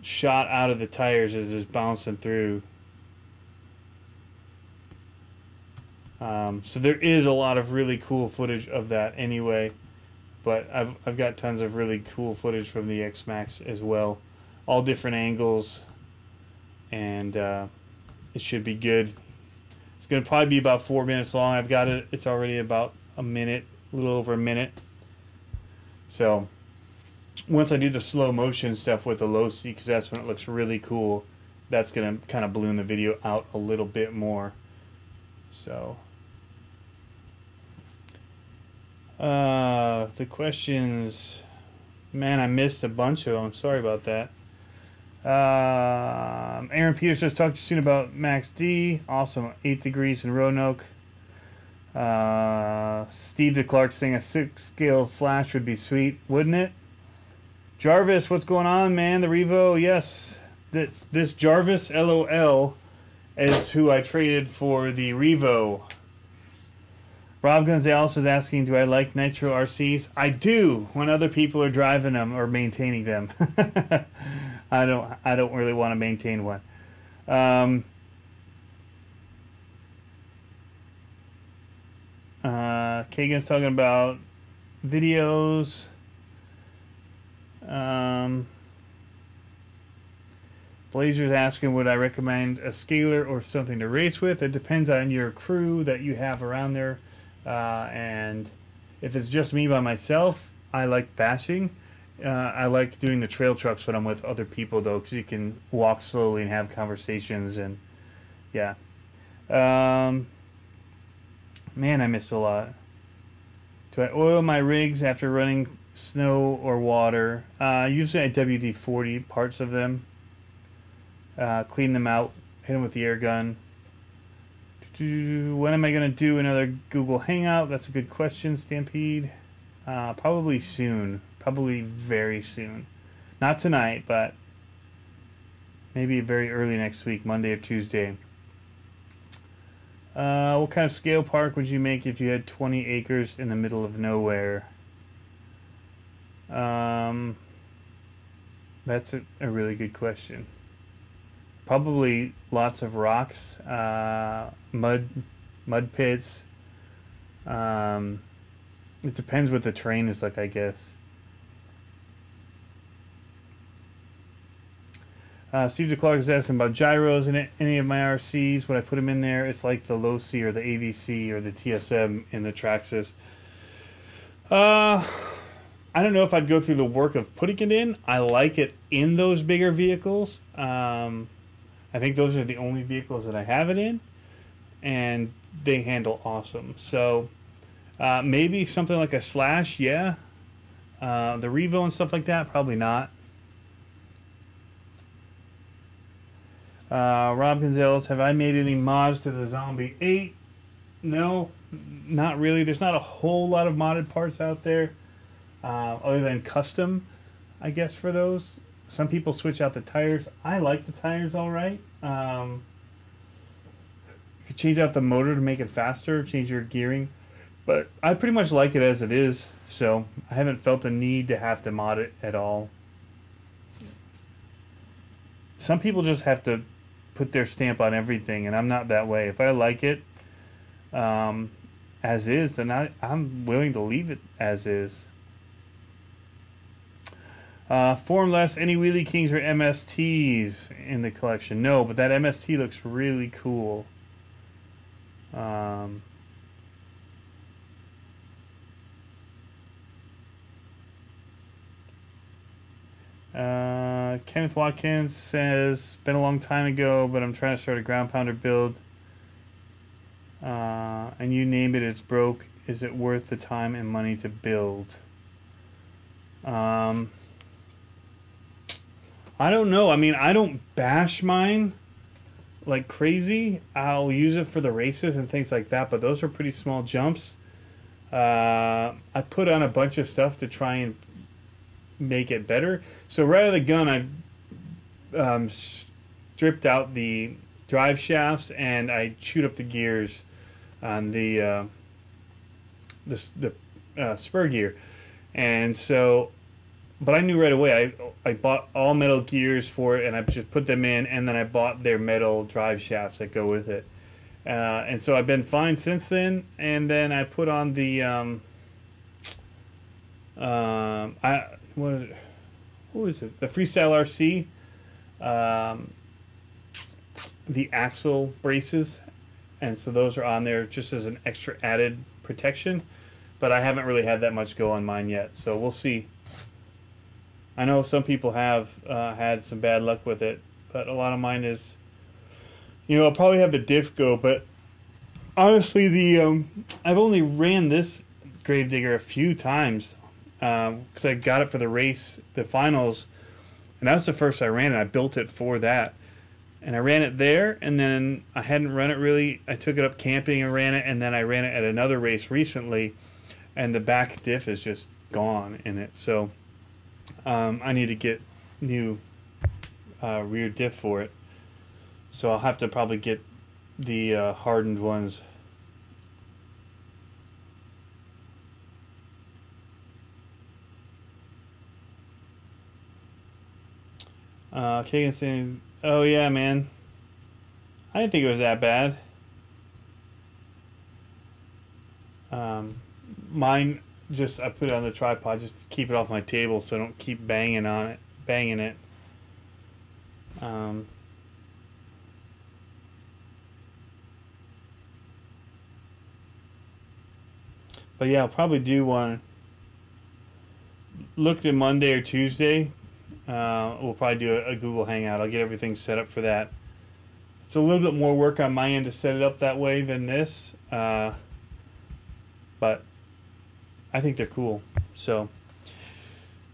shot out of the tires as it's bouncing through. So there is a lot of really cool footage of that anyway, but I've got tons of really cool footage from the X-Max as well, all different angles, and it should be good. It's going to probably be about 4 minutes long. I've got it. It's already about a minute, a little over a minute. So once I do the slow motion stuff with the Losi, because that's when it looks really cool, that's going to kind of balloon the video out a little bit more. So the questions, man, I missed a bunch of them. Sorry about that. Aaron Peters says, talk to you soon about Max D. Awesome. 8 degrees in Roanoke. Steve the Clark saying a 6-scale slash would be sweet, wouldn't it? Jarvis, what's going on, man? The Revo, yes. This Jarvis, LOL, is who I traded for the Revo. Rob Gonzalez is asking, do I like Nitro RCs? I do, when other people are driving them or maintaining them. I don't really want to maintain one. Kagan's talking about videos. Blazer's asking, would I recommend a scaler or something to race with? It depends on your crew that you have around there. And if it's just me by myself, I like bashing. I like doing the trail trucks when I'm with other people, though, because you can walk slowly and have conversations. And yeah. Man, I missed a lot. Do I oil my rigs after running snow or water? Usually I WD-40 parts of them. Clean them out, hit them with the air gun. When am I going to do another Google Hangout? That's a good question, Stampede. Probably soon. Probably very soon. Not tonight, but maybe very early next week, Monday or Tuesday. What kind of scale park would you make if you had 20 acres in the middle of nowhere? That's a really good question. Probably lots of rocks, mud pits. It depends what the terrain is like, I guess. Steve Clark is asking about gyros in any of my RCs. Would I put them in there? It's like the Losi or the AVC or the TSM in the Traxxas. I don't know if I'd go through the work of putting it in. I like it in those bigger vehicles. I think those are the only vehicles that I have it in, and they handle awesome. So maybe something like a Slash, yeah. The Revo and stuff like that, probably not. Rob Gonzalez, have I made any mods to the Zombie 8? No, not really. There's not a whole lot of modded parts out there, other than custom, I guess, for those. Some people switch out the tires. I like the tires all right. You could change out the motor to make it faster, change your gearing. But I pretty much like it as it is, so I haven't felt the need to have to mod it at all. Some people just have to put their stamp on everything, and I'm not that way. If I like it as is, then I'm willing to leave it as is. Formless, any Wheelie Kings or MSTs in the collection? No, but that MST looks really cool. Kenneth Watkins says, been a long time ago, but I'm trying to start a ground pounder build. And you name it, it's broke. Is it worth the time and money to build? I don't know. I mean, I don't bash mine like crazy. I'll use it for the races and things like that, but those are pretty small jumps. I put on a bunch of stuff to try and make it better. So right out of the gun, I stripped out the drive shafts and I chewed up the gears on the spur gear. And so, but I knew right away, I bought all metal gears for it and I just put them in, and then I bought their metal drive shafts that go with it. And so I've been fine since then. And then I put on the what is it? The Freestyle RC, the axle braces, and so those are on there just as an extra added protection. But I haven't really had that much go on mine yet, so we'll see. I know some people have had some bad luck with it, but a lot of mine is, you know, I'll probably have the diff go, but honestly, the I've only ran this Gravedigger a few times because I got it for the race, the finals, and that was the first I ran it. I built it for that, and I ran it there, and then I hadn't run it really. I took it up camping and ran it, and then I ran it at another race recently, and the back diff is just gone in it. So I need to get new rear diff for it. So I'll have to probably get the hardened ones. Kagan saying, oh yeah, man, I didn't think it was that bad. Mine, just I put it on the tripod just to keep it off my table so I don't keep banging it. But yeah, I'll probably do one. Look at Monday or Tuesday. We'll probably do a Google Hangout. I'll get everything set up for that. It's a little bit more work on my end to set it up that way than this. But I think they're cool. So,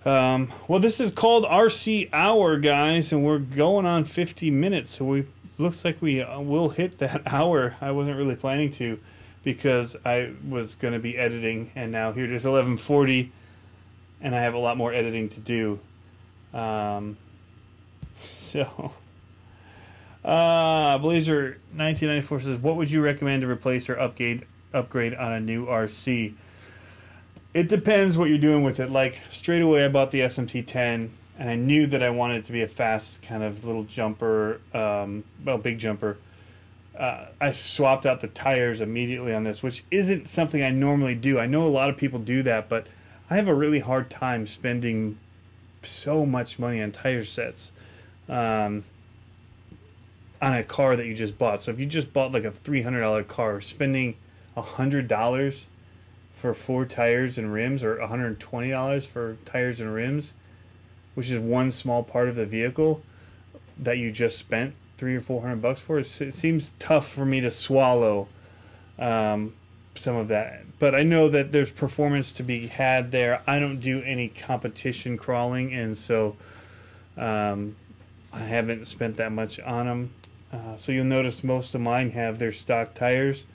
well, this is called RC Hour, guys, and we're going on 50 minutes. So looks like we will hit that hour. I wasn't really planning to, because I was going to be editing, and now here it is 11:40, and I have a lot more editing to do. Blazer 1994 says, what would you recommend to replace or upgrade on a new RC? It depends what you're doing with it. Like, straight away I bought the SMT-10, and I knew that I wanted it to be a fast kind of little jumper, well, big jumper. I swapped out the tires immediately on this, which isn't something I normally do. I know a lot of people do that, but I have a really hard time spending so much money on tire sets on a car that you just bought. So if you just bought like a $300 car, spending $100 for 4 tires and rims, or $120 for tires and rims, which is one small part of the vehicle that you just spent $300 or $400 for, it seems tough for me to swallow some of that. But I know that there's performance to be had there. I don't do any competition crawling, and so I haven't spent that much on them. So you'll notice most of mine have their stock tires,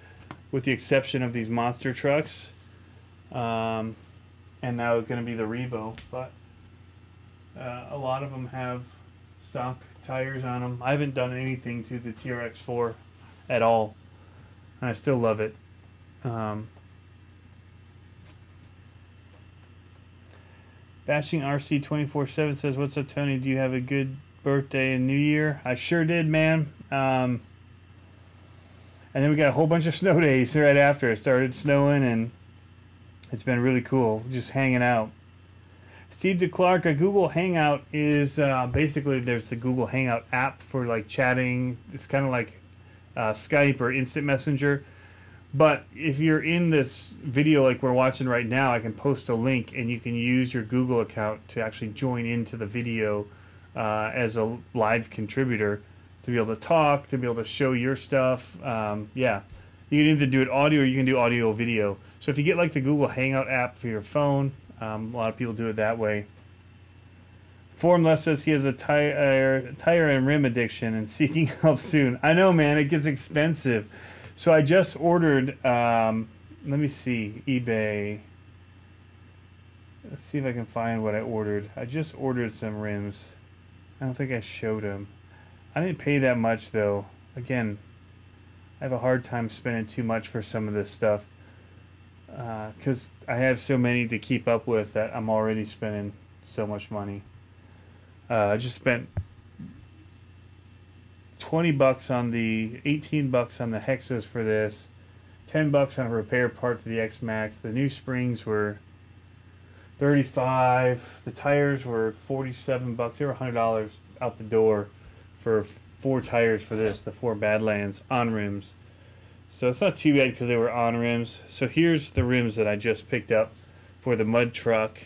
with the exception of these monster trucks, and now it's going to be the Revo. But a lot of them have stock tires on them. I haven't done anything to the TRX4 at all, and I still love it. Bashing RC 24/7 says, "What's up, Tony? Do you have a good birthday and New Year?" I sure did, man. And then we got a whole bunch of snow days right after. It started snowing, and it's been really cool just hanging out. Steve DeClark, a Google Hangout is basically there's the Google Hangout app for like chatting. It's kind of like Skype or Instant Messenger. But if you're in this video like we're watching right now, I can post a link and you can use your Google account to actually join into the video as a live contributor to be able to talk, to be able to show your stuff. Yeah, you can either do it audio or you can do audio video. So if you get like the Google Hangout app for your phone, a lot of people do it that way. Formless says he has a tire and rim addiction and seeking help soon. I know, man, it gets expensive. So I just ordered, let me see, eBay. Let's see if I can find what I ordered. I just ordered some rims. I don't think I showed them. I didn't pay that much though. Again, I have a hard time spending too much for some of this stuff. Because I have so many to keep up with that I'm already spending so much money. I just spent 20 bucks on the 18 bucks on the hexas for this, 10 bucks on a repair part for the X-Max. The new springs were 35. The tires were 47 bucks. They were $100 out the door for 4 tires for this, the 4 Badlands on rims. So it's not too bad because they were on rims. So here's the rims that I just picked up for the mud truck.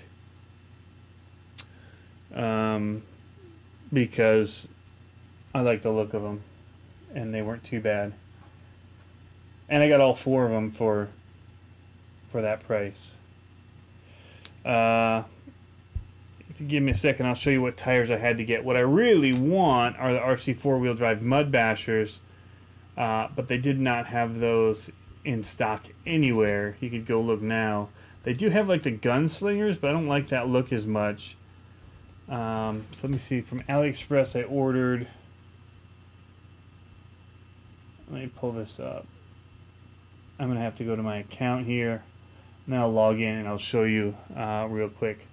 Because I like the look of them, and they weren't too bad. And I got all 4 of them for that price. If you give me a second, I'll show you what tires I had to get. What I really want are the RC 4-wheel drive mud bashers, but they did not have those in stock anywhere. You could go look now. They do have like the gunslingers, but I don't like that look as much. So let me see. From AliExpress, I ordered. Let me pull this up. I'm gonna have to go to my account here, and then I'll log in and I'll show you real quick.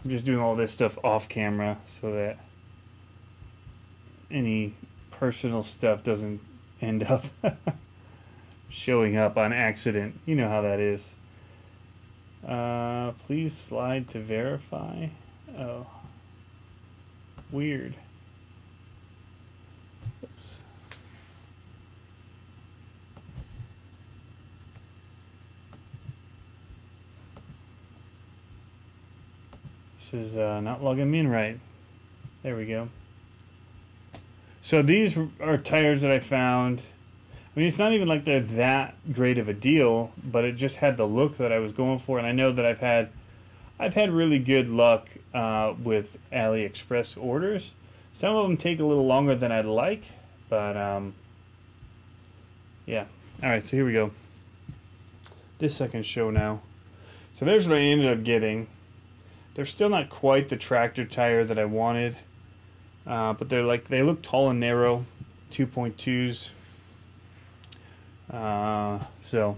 I'm just doing all this stuff off camera so that any personal stuff doesn't end up showing up on accident. You know how that is. Please slide to verify. Oh. Weird. Oops. This is not logging me in right. There we go. So these are tires that I found. I mean, it's not even like they're that great of a deal, but it just had the look that I was going for, and I know that I've had really good luck with AliExpress orders. Some of them take a little longer than I'd like, but yeah. All right, so here we go. This I can show now. So there's what I ended up getting. They're still not quite the tractor tire that I wanted, but they look tall and narrow, 2.2s. So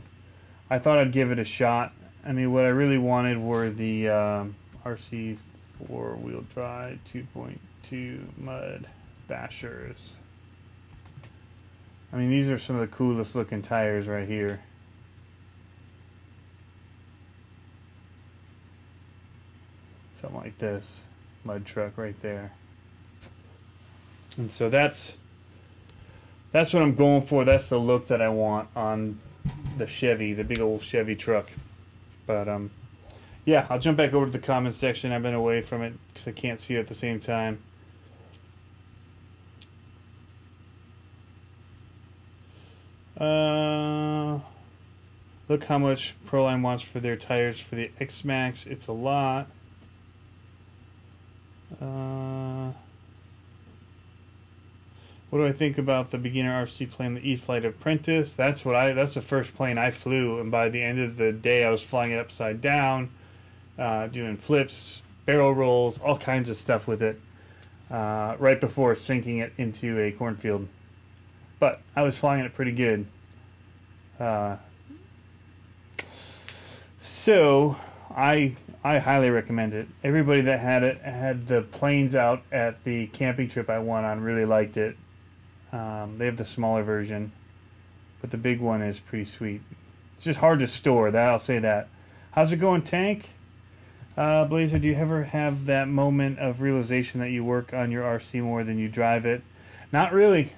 I thought I'd give it a shot. I mean, what I really wanted were the RC 4-wheel drive 2.2 mud bashers. I mean, these are some of the coolest looking tires right here. Something like this mud truck right there. And so that's what I'm going for. That's the look that I want on the Chevy, the big old Chevy truck. But yeah, I'll jump back over to the comments section. I've been away from it because I can't see it at the same time. Look how much Proline wants for their tires for the X-Max. It's a lot. What do I think about the beginner RC plane, the E-Flight Apprentice? That's the first plane I flew, and by the end of the day I was flying it upside down, doing flips, barrel rolls, all kinds of stuff with it, right before sinking it into a cornfield. But I was flying it pretty good. So I I highly recommend it. Everybody that had it had the planes out at the camping trip I went on really liked it. They have the smaller version, but the big one is pretty sweet. It's just hard to store, that I'll say that. How's it going, Tank? Blazer, do you ever have that moment of realization that you work on your RC more than you drive it? Not really.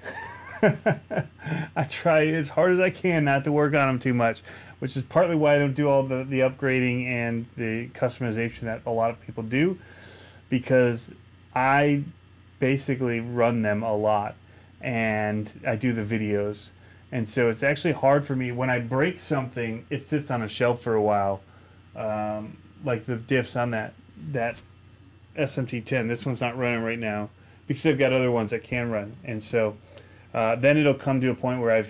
I try as hard as I can not to work on them too much, which is partly why I don't do all the upgrading and the customization that a lot of people do, because I basically run them a lot and I do the videos. And so it's actually hard for me. When I break something, it sits on a shelf for a while. Like the diffs on that SMT10. This one's not running right now because I've got other ones that can run. And so then it'll come to a point where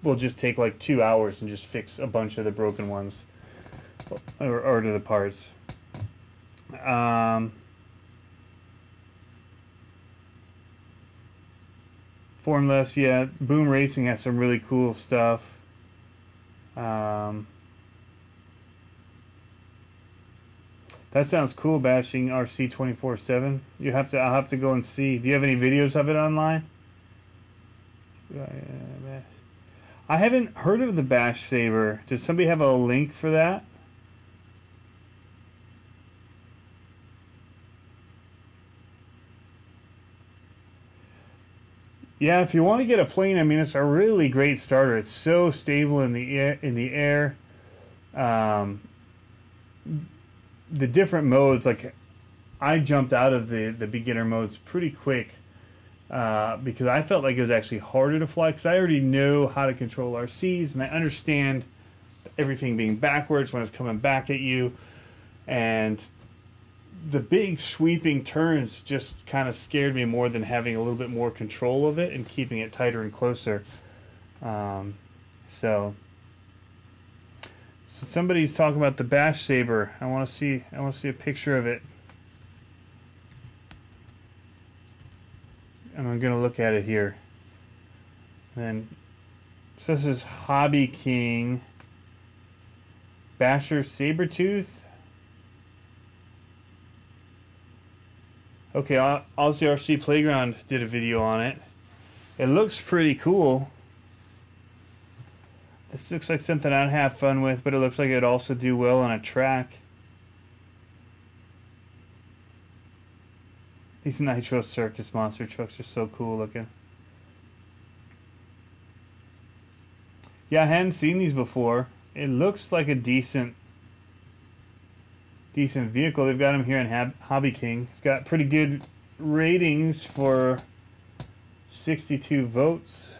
we'll just take like 2 hours and just fix a bunch of the broken ones or to the parts. Formless, yeah. Boom Racing has some really cool stuff. That sounds cool, bashing RC 24/7. I'll have to go and see. Do you have any videos of it online? I haven't heard of the Bash Saber. Does somebody have a link for that? Yeah, if you want to get a plane, I mean, it's a really great starter. It's so stable in the air. The different modes, like I jumped out of the beginner modes pretty quick because I felt like it was actually harder to fly because I already know how to control RCs and I understand everything being backwards when it's coming back at you, and the big sweeping turns just kind of scared me more than having a little bit more control of it and keeping it tighter and closer. So somebody's talking about the Bash Saber. I want to see a picture of it. And I'm going to look at it here. And then, so this is Hobby King Basher Sabertooth. Okay, Aussie RC Playground did a video on it. It looks pretty cool. This looks like something I'd have fun with, but it looks like it'd also do well on a track. These Nitro Circus monster trucks are so cool looking. Yeah, I hadn't seen these before. It looks like a decent vehicle. They've got them here in Hobby King. It's got pretty good ratings for 62 votes.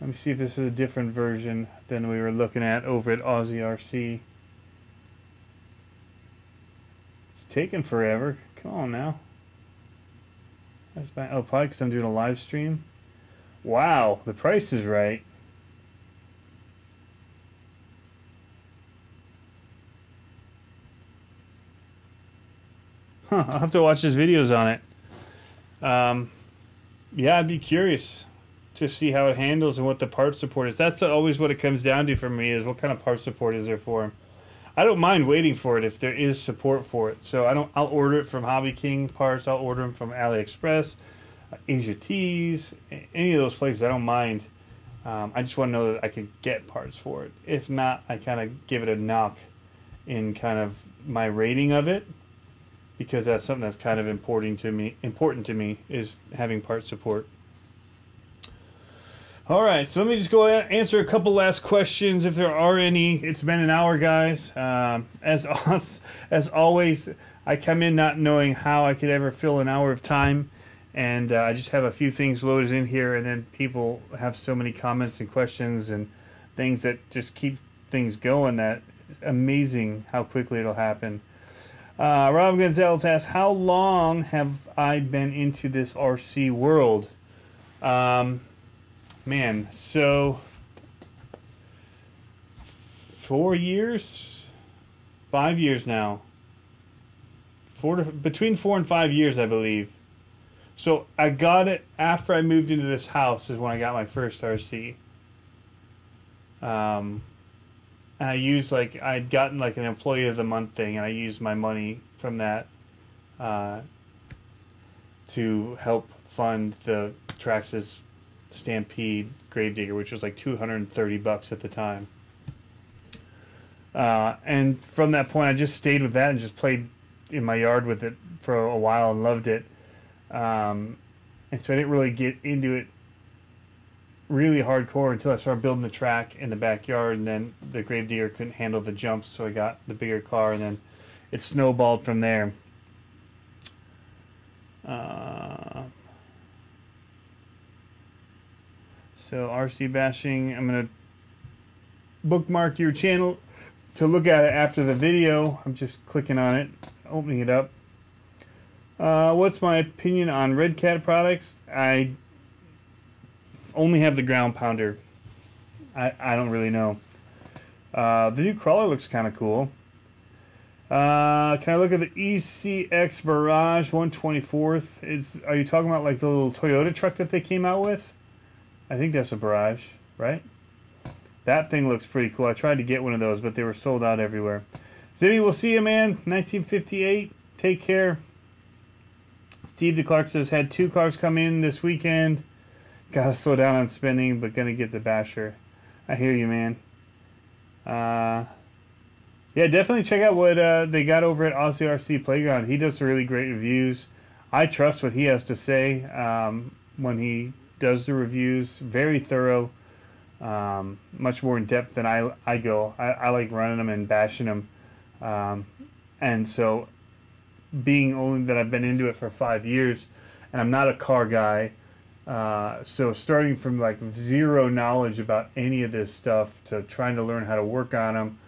Let me see if this is a different version than we were looking at over at Aussie RC. It's taking forever. Come on now. Oh, probably because I'm doing a live stream. Wow, the price is right. Huh, I'll have to watch his videos on it. Yeah, I'd be curious to see how it handles and what the part support is. That's always what it comes down to for me, is what kind of part support is there for him. I don't mind waiting for it if there is support for it. So I'll order it from Hobby King parts. I'll order them from AliExpress, Asia Tees, any of those places. I don't mind. I just want to know that I can get parts for it. If not, I kind of give it a knock in kind of my rating of it, because that's something that's kind of important to me is having part support. All right, so let me just go answer a couple last questions if there are any. It's been an hour, guys. As always, I come in not knowing how I could ever fill an hour of time, and I just have a few things loaded in here, and then people have so many comments and questions and things that just keep things going that it's amazing how quickly it'll happen. Rob Gonzalez asks, how long have I been into this RC world? Man, so 4 years, 5 years now. Between 4 and 5 years, I believe. So I got it after I moved into this house is when I got my first RC. And I used like I'd gotten like an employee of the month thing, and I used my money from that to help fund the Traxxas Stampede Gravedigger, which was like $230 at the time. And from that point, I just stayed with that and just played in my yard with it for a while and loved it. And so I didn't really get into it really hardcore until I started building the track in the backyard, and then the Gravedigger couldn't handle the jumps, so I got the bigger car, and then it snowballed from there. So RC bashing, I'm going to bookmark your channel to look at it after the video. I'm just clicking on it, opening it up. What's my opinion on Red Cat products? I only have the ground pounder. I don't really know. The new crawler looks kind of cool. Can I look at the ECX Barrage 124th? Are you talking about like the little Toyota truck that they came out with? I think that's a Barrage, right? That thing looks pretty cool. I tried to get one of those, but they were sold out everywhere. Zibby, we'll see you, man. 1958. Take care. Steve DeClark says, had 2 cars come in this weekend. Gotta slow down on spending, but gonna get the Basher. I hear you, man. Yeah, definitely check out what they got over at CCxRC Playground. He does some really great reviews. I trust what he has to say when he does the reviews. Very thorough. Much more in depth than I go. I like running them and bashing them. And so, being only that I've been into it for 5 years, and I'm not a car guy, so starting from like zero knowledge about any of this stuff to trying to learn how to work on them,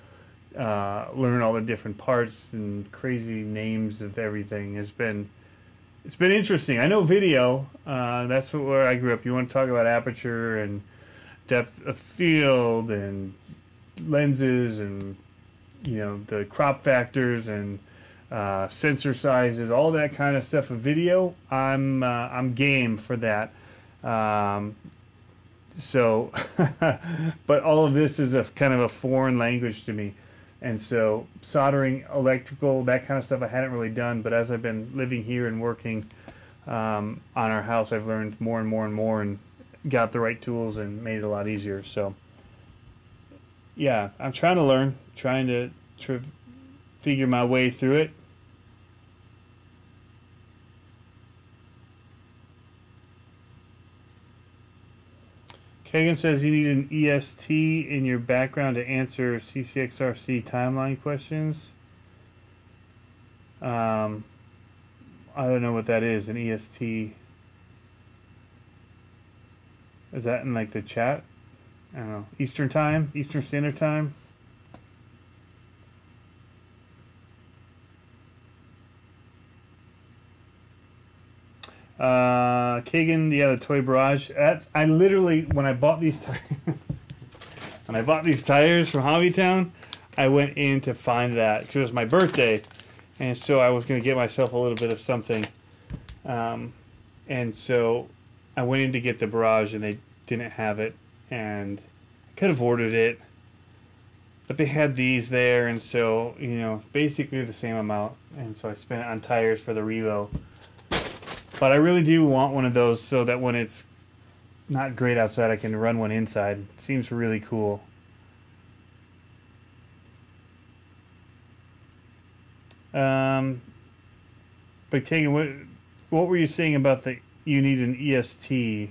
learn all the different parts and crazy names of everything it's been interesting. I know video, that's where I grew up. You want to talk about aperture and depth of field and lenses and, you know, the crop factors and sensor sizes, all that kind of stuff of video. I'm game for that. So but all of this is a kind of a foreign language to me, and so soldering, electrical, that kind of stuff I hadn't really done. But as I've been living here and working on our house, I've learned more and more and more, and got the right tools and made it a lot easier. So yeah, I'm trying to learn, trying to figure my way through it. Kagan says you need an EST in your background to answer CCxRC timeline questions. I don't know what that is, an EST. Is that in like the chat? I don't know. Eastern time? Eastern Standard Time? Kagan, yeah, the toy barrage. I literally, when I bought these tires from Hobbytown, I went in to find that because it was my birthday, and so I was going to get myself a little bit of something, and so I went in to get the barrage, and they didn't have it, and I could have ordered it, but they had these there, and so, you know, basically the same amount, and so I spent it on tires for the Revo. But I really do want one of those so that when it's not great outside, I can run one inside. It seems really cool. But Kagan, what were you saying about you need an EST?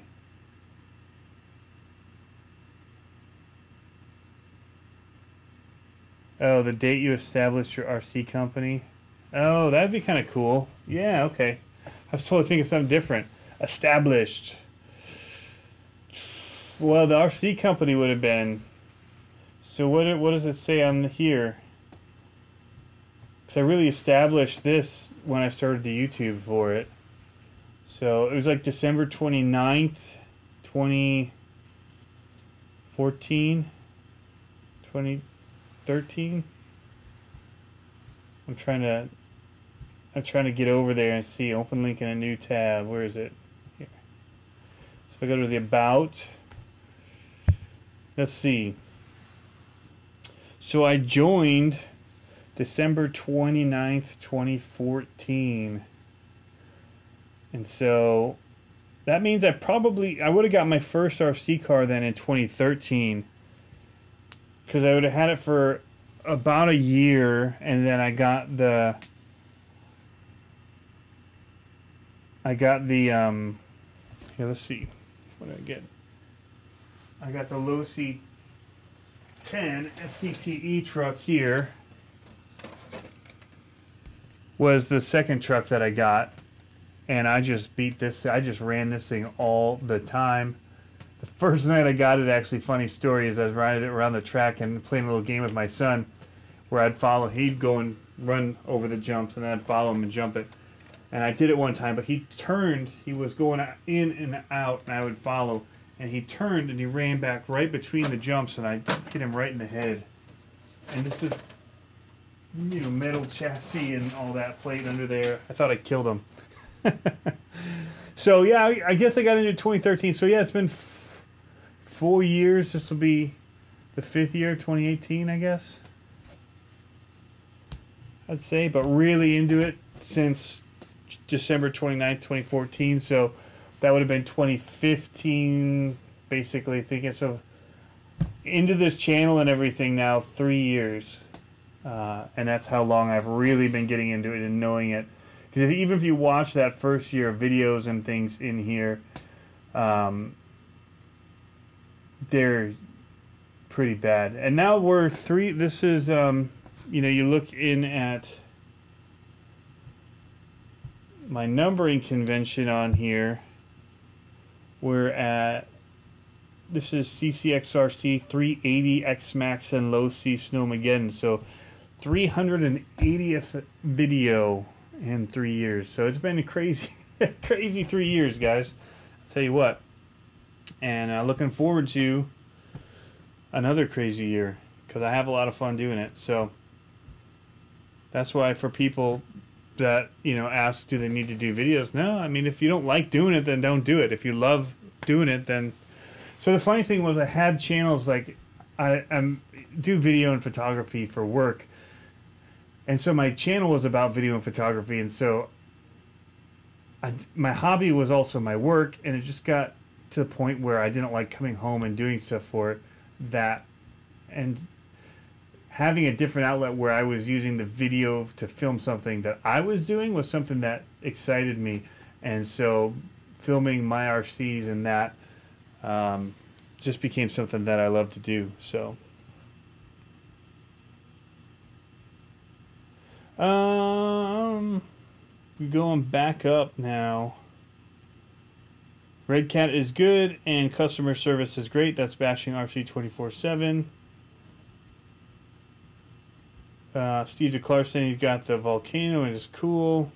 Oh, the date you established your RC company? Oh, that'd be kind of cool. Yeah, okay. I was totally thinking something different. Established. Well, the RC company would have been. So what does it say on here? Because I really established this when I started the YouTube for it. So it was like December 29th, 2014, 2013. I'm trying to get over there and see open link in a new tab. Where is it? Here. So if I go to the about, let's see. So I joined December 29th, 2014. And so that means I would have got my first RC car then in 2013. Because I would have had it for about a year, and then I got the here, let's see, what did I get? I got the Losi 10 SCTE truck here. Was the second truck that I got, and I just ran this thing all the time. The first night I got it, actually, funny story, is I was riding it around the track and playing a little game with my son where I'd follow, he'd go and run over the jumps, and then I'd follow him and jump it. And I did it one time, but he was going in and out, and I would follow, and he turned and he ran back right between the jumps, and I hit him right in the head. And this is, you know, metal chassis and all that plate under there. I thought I killed him. So yeah, I guess I got into 2013. So yeah, it's been 4 years. This will be the 5th year, 2018, I guess. I'd say, but really into it since December 29th, 2014. So that would have been 2015, basically, thinking. So into this channel and everything now, 3 years. And that's how long I've really been getting into it and knowing it. Because even if you watch that first year of videos and things in here, they're pretty bad. And now we're this is, you know, you look in at my numbering convention on here. We're at, this is CCxRC 380 X-Max and Losi Snowmageddon. So 380th video in 3 years. So it's been a crazy, crazy 3 years, guys. I'll tell you what. And looking forward to another crazy year because I have a lot of fun doing it. So that's why for people that, you know, ask, do they need to do videos? No, I mean, if you don't like doing it, then don't do it. If you love doing it, then... So the funny thing was I had channels like I do video and photography for work. And so my channel was about video and photography, and so my hobby was also my work, and it just got to the point where I didn't like coming home and doing stuff for that, and having a different outlet where I was using the video to film something that I was doing was something that excited me, and so filming my RCs and that just became something that I love to do. So going back up now. Red Cat is good and customer service is great. That's bashing RC 24/7. Steve DeClarson, he's got the volcano and it's cool.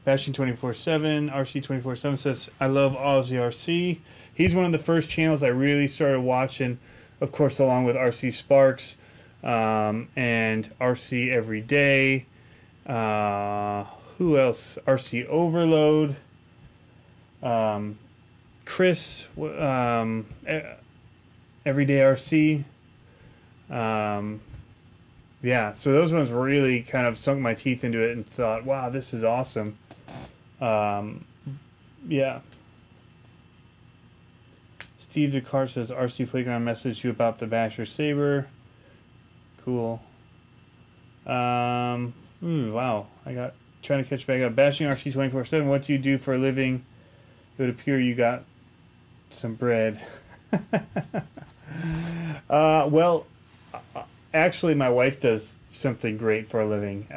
Bashing 24/7, RC 24/7 says, I love Aussie RC. He's one of the first channels I really started watching, of course, along with RC Sparks and RC Every Day. Who else? RC Overload. Chris, Everyday RC. Yeah, so those ones really kind of sunk my teeth into it and thought, wow, this is awesome. Yeah. Steve DeCar says, RC Playground messaged you about the Basher Saber. Cool. Wow. I got trying to catch back up. Bashing RC 24/7. What do you do for a living? It would appear you got some bread. Well, actually, my wife does something great for a living.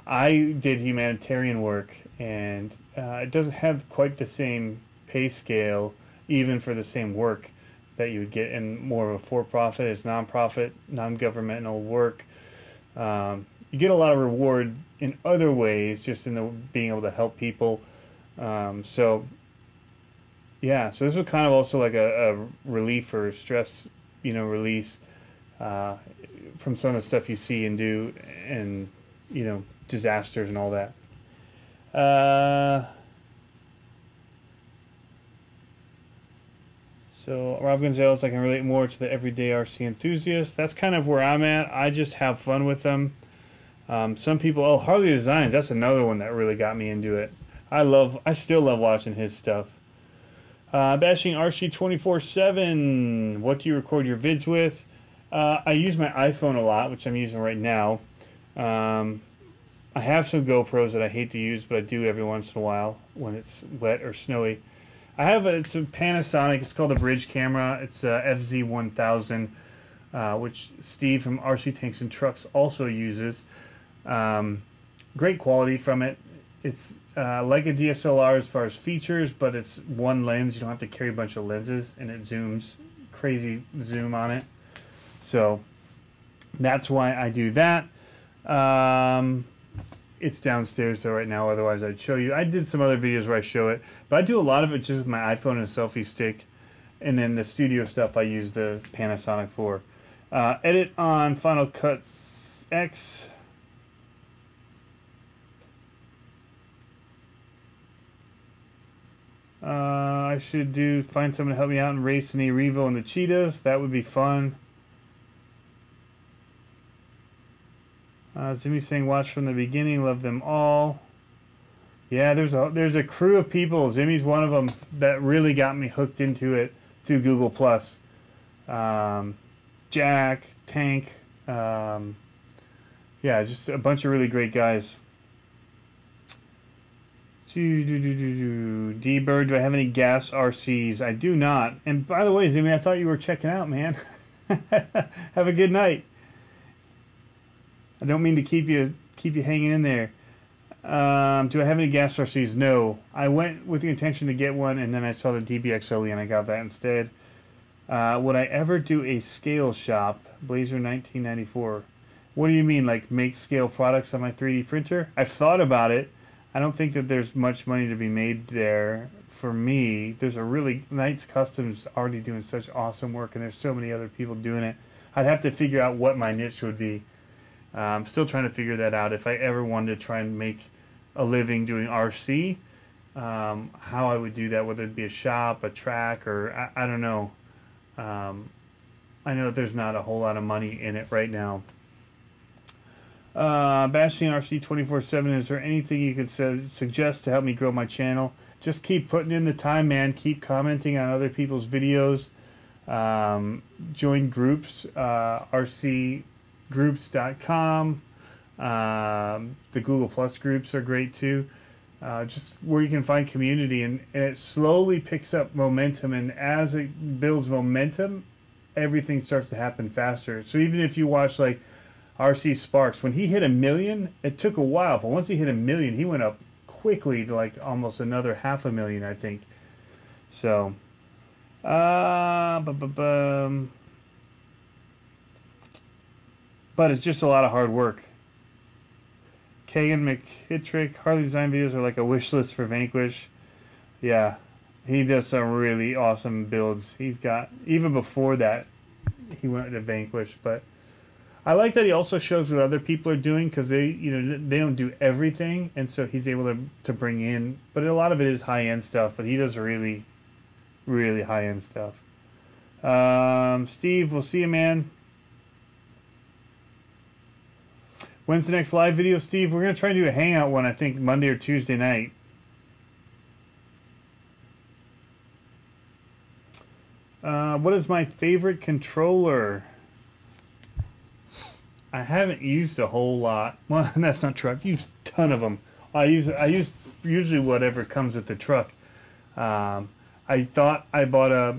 I did humanitarian work, and it doesn't have quite the same pay scale, even for the same work that you would get in more of a for-profit. It's non-profit, non-governmental work. You get a lot of reward in other ways, just in the being able to help people. So yeah, so this was kind of also like a relief or stress, you know, release from some of the stuff you see and do, and you know, disasters and all that. So Rob Gonzalez, I can relate more to the everyday RC enthusiast. That's kind of where I'm at. I just have fun with them. Some people, oh, Harley Designs, that's another one that really got me into it. I still love watching his stuff. Bashing RC 24/7. What do you record your vids with? I use my iPhone a lot, which I'm using right now. I have some GoPros that I hate to use, but I do every once in a while when it's wet or snowy. It's a Panasonic. It's called a bridge camera. It's a FZ1000, which Steve from RC Tanks and Trucks also uses. Great quality from it. It's like a DSLR as far as features, but it's one lens. You don't have to carry a bunch of lenses, and it zooms. Crazy zoom on it. So that's why I do that. It's downstairs though right now, otherwise I'd show you. I did some other videos where I show it, but I do a lot of it just with my iPhone and a selfie stick, and then the studio stuff I use the Panasonic for. Edit on Final Cut X. I should find someone to help me out and race in the Revo and the Cheetos. That would be fun. Zimmy saying watch from the beginning, love them all. Yeah, there's a crew of people. Zimmy's one of them that really got me hooked into it through Google Plus. Jack, Tank, yeah, just a bunch of really great guys. D-Bird, do I have any gas RCs? I do not. And by the way, Zimmy, I thought you were checking out, man. Have a good night. I don't mean to keep you hanging in there. Do I have any gas RCs? No. I went with the intention to get one, and then I saw the DBXL-E, and I got that instead. Would I ever do a scale shop? Blazer 1994. What do you mean, like make scale products on my 3D printer? I've thought about it. I don't think that there's much money to be made there for me. There's a really Knights Customs already doing such awesome work, and there's so many other people doing it. I'd have to figure out what my niche would be. I'm still trying to figure that out. If I ever wanted to try and make a living doing RC, how I would do that, whether it be a shop, a track, or I don't know. I know that there's not a whole lot of money in it right now. Bashing RC 24/7. Is there anything you could suggest to help me grow my channel? Just keep putting in the time, man. Keep commenting on other people's videos. Join groups, rcgroups.com. The Google Plus groups are great too. Just where you can find community, and it slowly picks up momentum, and as it builds momentum, everything starts to happen faster. So even if you watch like RC Sparks, when he hit 1 million, it took a while, but once he hit 1 million, he went up quickly to like almost another 500,000, I think. So, but it's just a lot of hard work. Kagan McKittrick, Harley design videos are like a wish list for Vanquish. Yeah, he does some really awesome builds. He's got, even before that, he went to Vanquish, but I like that he also shows what other people are doing, because they don't do everything, and so he's able to bring in, but a lot of it is high-end stuff, but he does really, really high-end stuff. Steve, we'll see you, man. When's the next live video, Steve? We're going to try and do a hangout one, I think, Monday or Tuesday night. What is my favorite controller? I haven't used a whole lot. Well, that's not true. I've used a ton of them. I use usually whatever comes with the truck. I thought I bought a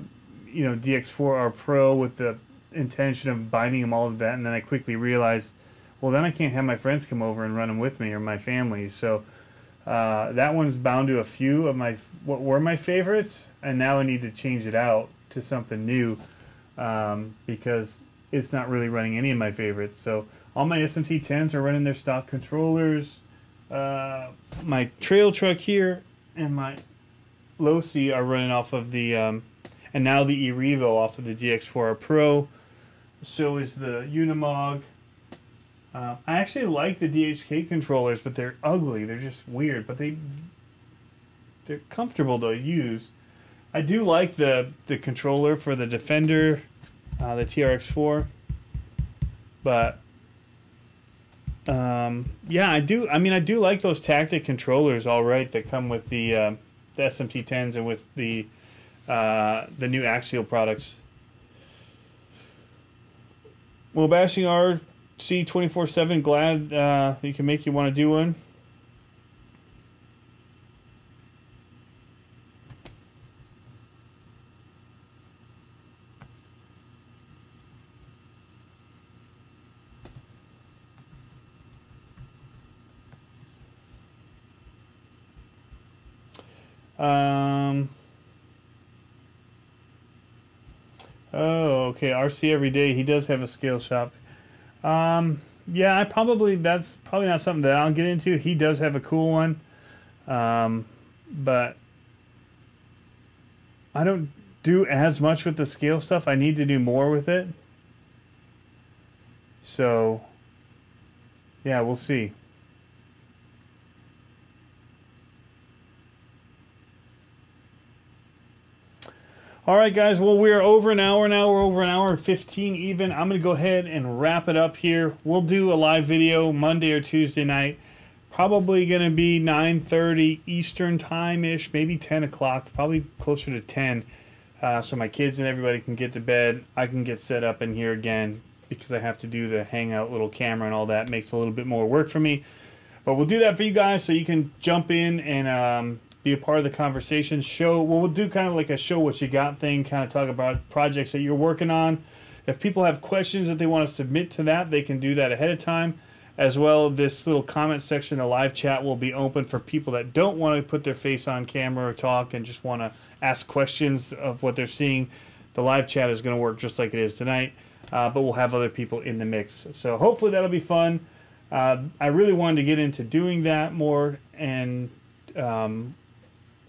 DX4R Pro with the intention of binding them all to that, and then I quickly realized, well, then I can't have my friends come over and run them with me, or my family. So that one's bound to a few of what were my favorites, and now I need to change it out to something new, because it's not really running any of my favorites. So all my SMT10s are running their stock controllers. My trail truck here and my Losi are running off of the, and now the eRevo off of the DX4R Pro. So is the Unimog. I actually like the DHK controllers, but they're ugly. They're just weird, but they're comfortable to use. I do like the controller for the Defender, the TRX4, but yeah, I do. I mean, I do like those tactic controllers, all right, that come with the SMT10s and with the new Axial products. Well, bashing RC 24/7. Glad he can make you want to do one. Oh, okay. RC every day. He does have a scale shop. Yeah, that's probably not something that I'll get into. He does have a cool one. But I don't do as much with the scale stuff. I need to do more with it. So, yeah, we'll see. All right, guys. Well, we're over an hour now. We're over an hour and 15 even. I'm going to go ahead and wrap it up here. We'll do a live video Monday or Tuesday night. Probably going to be 9:30 Eastern time-ish, maybe 10 o'clock, probably closer to 10. So my kids and everybody can get to bed. I can get set up in here again because I have to do the Hangout little camera and all that. Makes a little bit more work for me. But we'll do that for you guys so you can jump in and be a part of the conversation. We'll do kind of like a show what you got thing, kind of talk about projects that you're working on. If people have questions that they want to submit to that, they can do that ahead of time. As well, this little comment section, the live chat will be open for people that don't want to put their face on camera or talk and just want to ask questions of what they're seeing. The live chat is going to work just like it is tonight, but we'll have other people in the mix. So hopefully that'll be fun. I really wanted to get into doing that more, and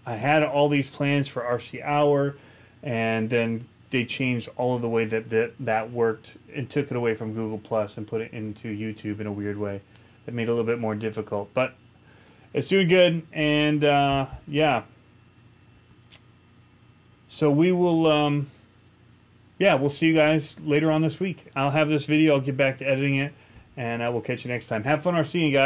I had all these plans for RC Hour, and then they changed all of the way that worked and took it away from Google Plus and put it into YouTube in a weird way. That made it a little bit more difficult, but it's doing good. And yeah, so we will yeah, we'll see you guys later on this week. I'll have this video, I'll get back to editing it, and I will catch you next time. Have fun RCing, guys.